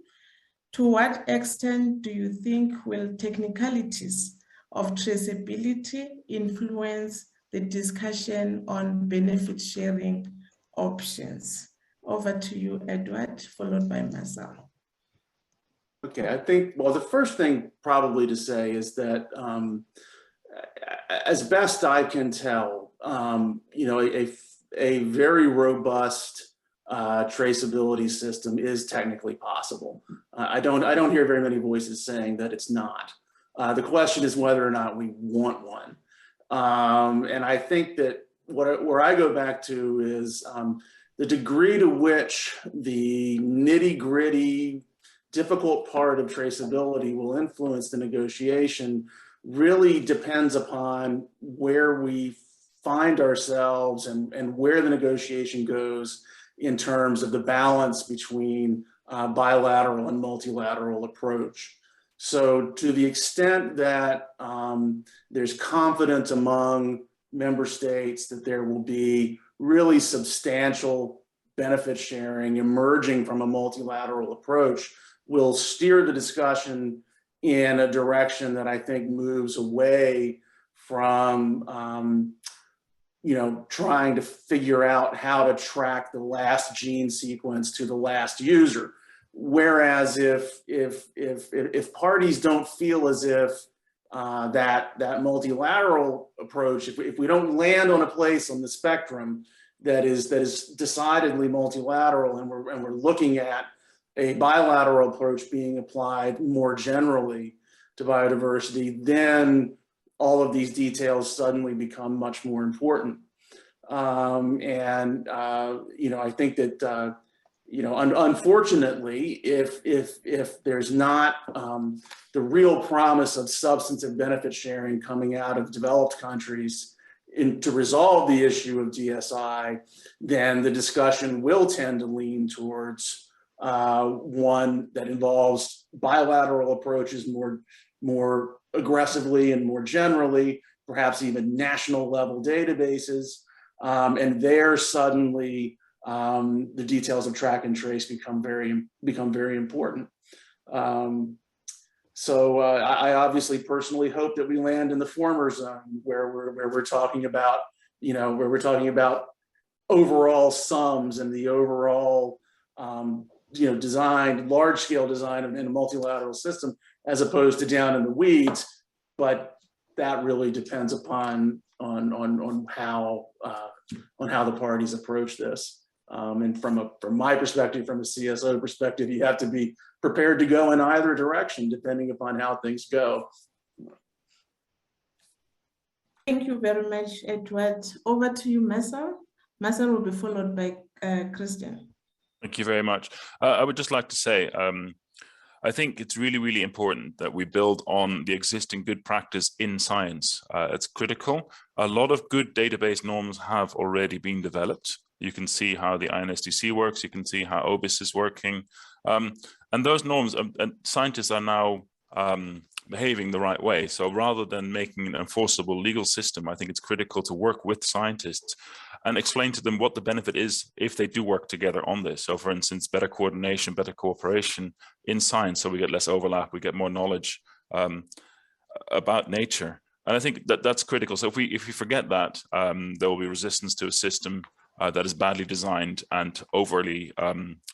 To what extent do you think will technicalities of traceability influence the discussion on benefit sharing options? Over to you, Edward, followed by Marcel. Okay, I think, well, the first thing probably to say is that as best I can tell, a very robust traceability system is technically possible. I don't hear very many voices saying that it's not. The question is whether or not we want one. And I think that where I go back to is the degree to which the nitty-gritty, difficult part of traceability will influence the negotiation really depends upon where we find ourselves and where the negotiation goes in terms of the balance between bilateral and multilateral approach. So to the extent that there's confidence among member states that there will be really substantial benefit sharing emerging from a multilateral approach, will steer the discussion in a direction that I think moves away from trying to figure out how to track the last gene sequence to the last user. Whereas if parties don't feel as if that multilateral approach, if we don't land on a place on the spectrum that is decidedly multilateral, and we're looking at a bilateral approach being applied more generally to biodiversity, then all of these details suddenly become much more important. I think that unfortunately, if there's not the real promise of substantive benefit sharing coming out of developed countries to resolve the issue of DSI, then the discussion will tend to lean towards one that involves bilateral approaches more aggressively and more generally, perhaps even national level databases, and there suddenly the details of track and trace become very important. So I obviously personally hope that we land in the former zone where we're talking about overall sums and the overall large scale design in a multilateral system, as opposed to down in the weeds. But that really depends upon how the parties approach this. And from my perspective, from a CSO perspective, you have to be prepared to go in either direction depending upon how things go. Thank you very much, Edward. Over to you, Marcel. Marcel will be followed by Christian. Thank you very much. I would just like to say, I think it's really, really important that we build on the existing good practice in science. It's critical. A lot of good database norms have already been developed. You can see how the INSDC works. You can see how OBIS is working. And those norms, scientists are now behaving the right way. So rather than making an enforceable legal system, I think it's critical to work with scientists and explain to them what the benefit is if they do work together on this. So for instance, better coordination, better cooperation in science, so we get less overlap, we get more knowledge about nature. And I think that that's critical. So if we forget that, there will be resistance to a system that is badly designed and overly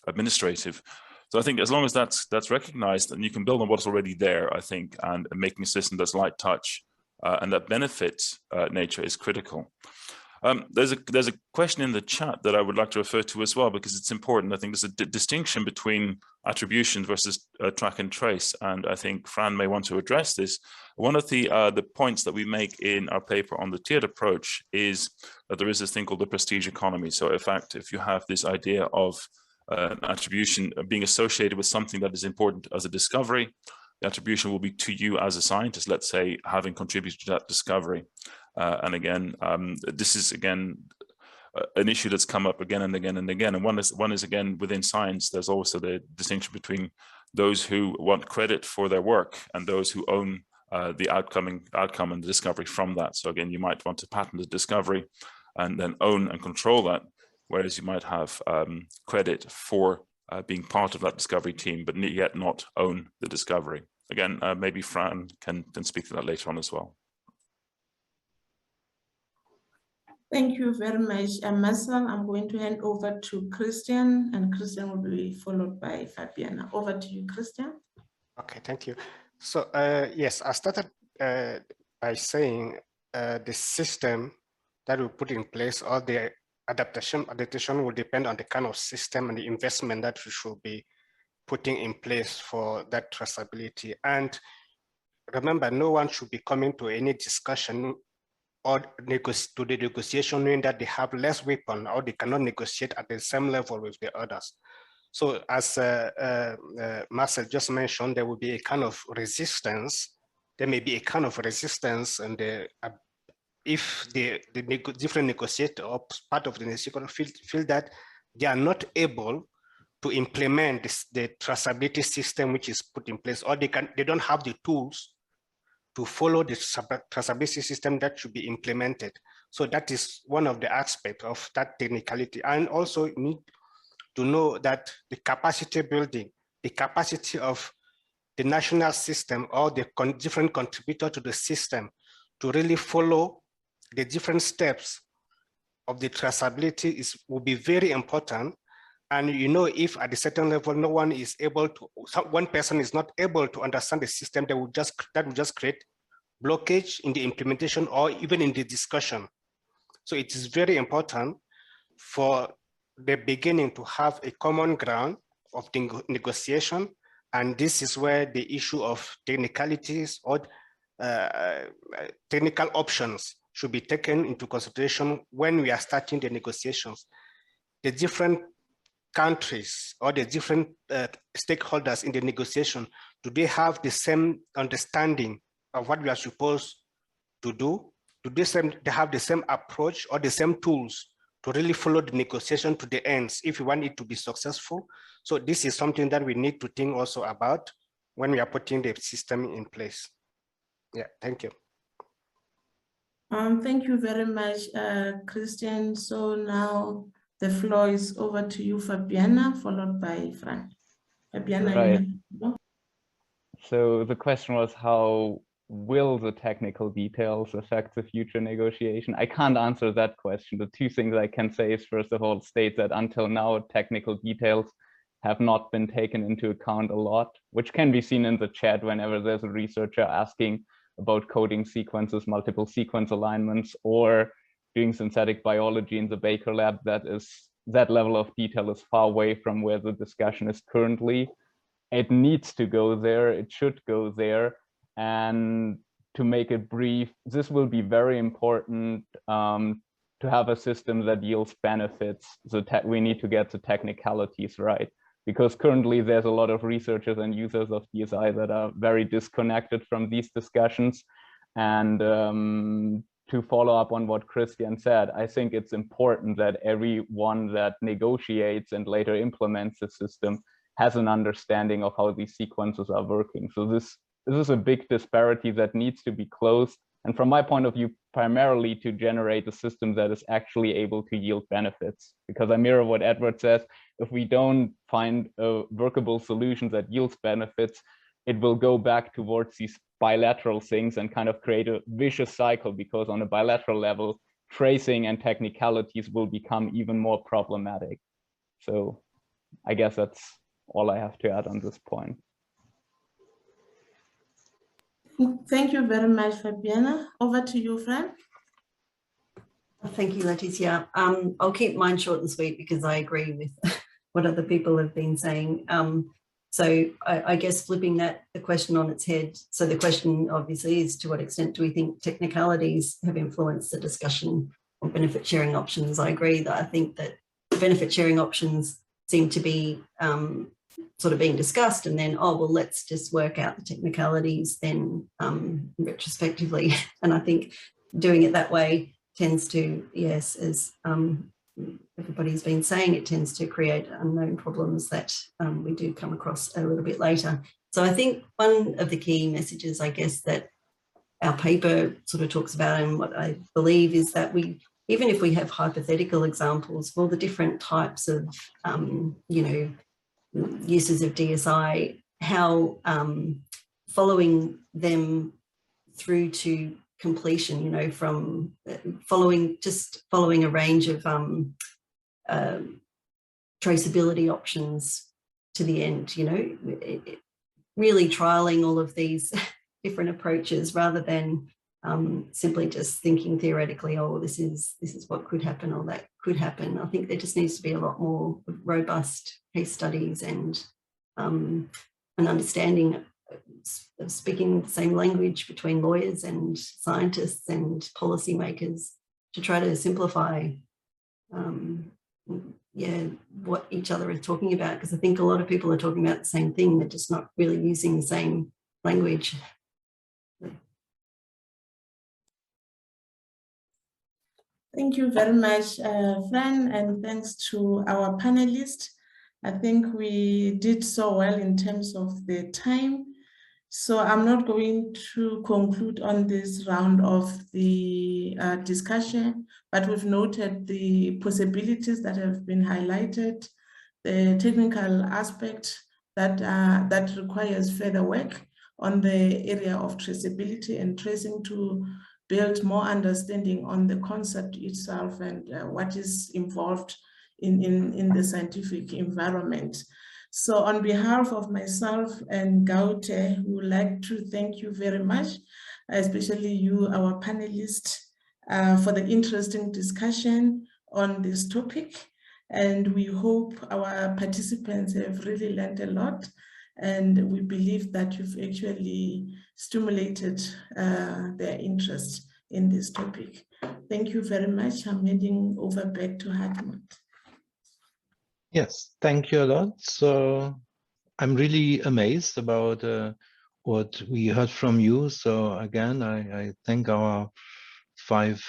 administrative. So I think as long as that's recognized, and you can build on what's already there, I think, and making a system that's light touch and that benefits nature is critical. There's a question in the chat that I would like to refer to as well, because it's important. I think there's a distinction between attribution versus track and trace, and I think Fran may want to address this. One of the points that we make in our paper on the tiered approach is that there is this thing called the prestige economy. So in fact, if you have this idea of attribution being associated with something that is important as a discovery, the attribution will be to you as a scientist, let's say, having contributed to that discovery. And again, this is again an issue that's come up again and again and again. And one is again within science. There's also the distinction between those who want credit for their work and those who own the outcome and the discovery from that. So again, you might want to patent the discovery and then own and control that, whereas you might have credit for being part of that discovery team, but yet not own the discovery. Again, maybe Fran can speak to that later on as well. Thank you very much, Marcel. I'm going to hand over to Christian, and Christian will be followed by Fabiana. Over to you, Christian. Okay, thank you. So yes, I started by saying the system that we put in place, or the adaptation will depend on the kind of system and the investment that we should be putting in place for that traceability. And remember, no one should be coming to any discussion or to the negotiation knowing that they have less weapon or they cannot negotiate at the same level with the others. So as Marcel just mentioned, there will be a kind of resistance. There may be a kind of resistance, and if the different negotiators or part of the negotiator feel that they are not able to implement the traceability system which is put in place, or they don't have the tools to follow the traceability system that should be implemented. So that is one of the aspects of that technicality. And also need to know that the capacity building, the capacity of the national system or the different contributor to the system to really follow the different steps of the traceability will be very important. And you know, if at a certain level, no one is able to, one person is not able to understand the system, that will just create blockage in the implementation or even in the discussion. So it is very important for the beginning to have a common ground of the negotiation. And this is where the issue of technicalities or technical options should be taken into consideration when we are starting the negotiations. The different countries or the different stakeholders in the negotiation, do they have the same understanding of what we are supposed to do? Do they have the same approach or the same tools to really follow the negotiation to the ends if we want it to be successful? So this is something that we need to think also about when we are putting the system in place. Yeah, thank you. Thank you very much, Christian. So now the floor is over to you, Fabiana, followed by Fran. Fabiana, right. So the question was, how will the technical details affect the future negotiation? I can't answer that question. The two things I can say is, first of all, state that until now, technical details have not been taken into account a lot, which can be seen in the chat whenever there's a researcher asking about coding sequences, multiple sequence alignments, or doing synthetic biology in the Baker lab. That level of detail is far away from where the discussion is currently. It needs to go there, it should go there. And to make it brief, this will be very important to have a system that yields benefits. We need to get the technicalities right. because currently there's a lot of researchers and users of DSI that are very disconnected from these discussions. And to follow up on what Christian said, I think it's important that everyone that negotiates and later implements the system has an understanding of how these sequences are working. So this is a big disparity that needs to be closed. And from my point of view, primarily to generate a system that is actually able to yield benefits. Because I mirror what Edward says, if we don't find a workable solution that yields benefits, it will go back towards these bilateral things and kind of create a vicious cycle, because on a bilateral level, tracing and technicalities will become even more problematic. So I guess that's all I have to add on this point. Thank you very much, Fabiana. Over to you, Fran. Thank you, Leticia. I'll keep mine short and sweet because I agree with what other people have been saying. So I guess flipping the question on its head. So the question obviously is, to what extent do we think technicalities have influenced the discussion on benefit sharing options? I agree that I think that the benefit sharing options seem to be sort of being discussed, and then, oh, well, let's just work out the technicalities then retrospectively. And I think doing it that way tends to, yes, as everybody's been saying, it tends to create unknown problems that we do come across a little bit later. So I think one of the key messages, I guess, that our paper sort of talks about, and what I believe is that we, even if we have hypothetical examples for the different types of, you know, uses of DSI, how following them through to completion, you know, from following a range of traceability options to the end, you know, really trialing all of these different approaches rather than simply just thinking theoretically, oh, this is what could happen or that could happen. I think there just needs to be a lot more robust case studies and an understanding of speaking the same language between lawyers and scientists and policymakers to try to simplify what each other is talking about, because I think a lot of people are talking about the same thing, they're just not really using the same language. Thank you very much, Fran, and thanks to our panelists. I think we did so well in terms of the time. So I'm not going to conclude on this round of the discussion, but we've noted the possibilities that have been highlighted, the technical aspect that requires further work on the area of traceability and tracing to build more understanding on the concept itself and what is involved in the scientific environment. So on behalf of myself and Gaute, we would like to thank you very much, especially you, our panelists, for the interesting discussion on this topic. And we hope our participants have really learned a lot. And we believe that you've actually stimulated their interest in this topic. Thank you very much. I'm handing over back to Hartmut. Yes, thank you a lot. So I'm really amazed about what we heard from you. So again, I thank our 5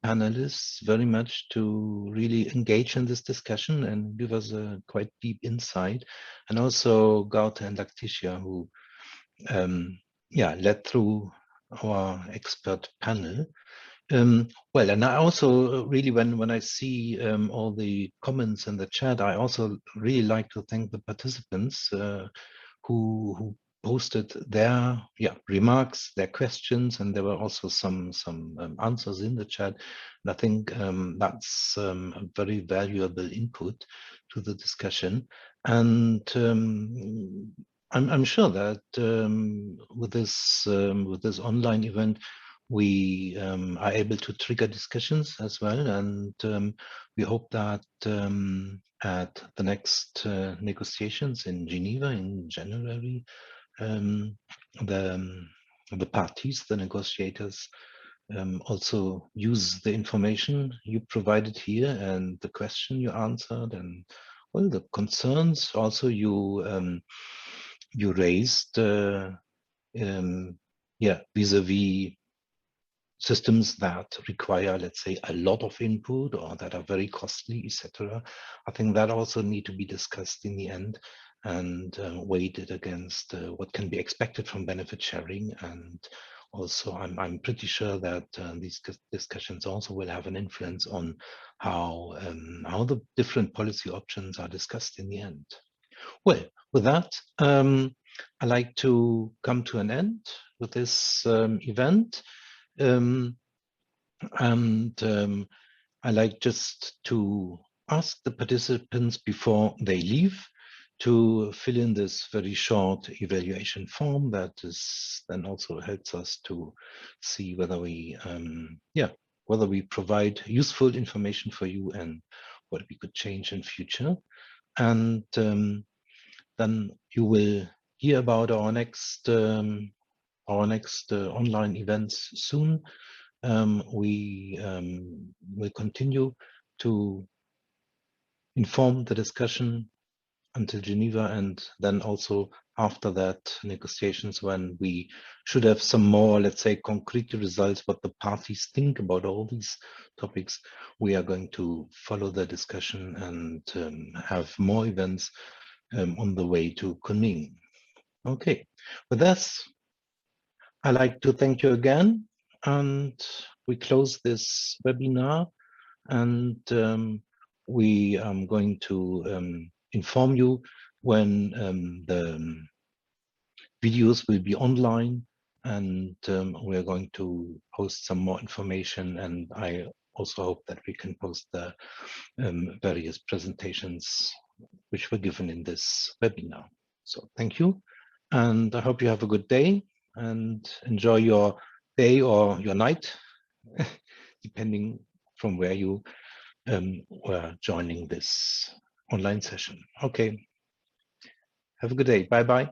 panelists very much to really engage in this discussion and give us a quite deep insight. And also Gaute and Leticia, who led through our expert panel. Well, and I also really, when I see all the comments in the chat, I also really like to thank the participants who posted their remarks, their questions, and there were also some answers in the chat. And I think that's a very valuable input to the discussion. And I'm sure that with this online event, we are able to trigger discussions as well, and we hope that at the next negotiations in Geneva in January, the parties, the negotiators, also use the information you provided here and the question you answered and well, the concerns also you raised, vis-a-vis systems that require, let's say, a lot of input or that are very costly, etc. I think that also need to be discussed in the end and weighted against what can be expected from benefit sharing. And also, I'm pretty sure that these discussions also will have an influence on how the different policy options are discussed in the end. Well, with that, I like to come to an end with this event. I like just to ask the participants before they leave to fill in this very short evaluation form that is then also helps us to see whether we whether we provide useful information for you and what we could change in future. And then you will hear about our next online events soon. We will continue to inform the discussion until Geneva, and then also after that negotiations, when we should have some more, let's say, concrete results, what the parties think about all these topics. We are going to follow the discussion and have more events on the way to Kunming. Okay, with this, I'd like to thank you again, and we close this webinar, and we are going to inform you when the videos will be online, and we are going to post some more information, and I also hope that we can post the various presentations which were given in this webinar. So thank you, and I hope you have a good day and enjoy your day or your night, depending from where you were joining this online session. Okay, have a good day. Bye-bye.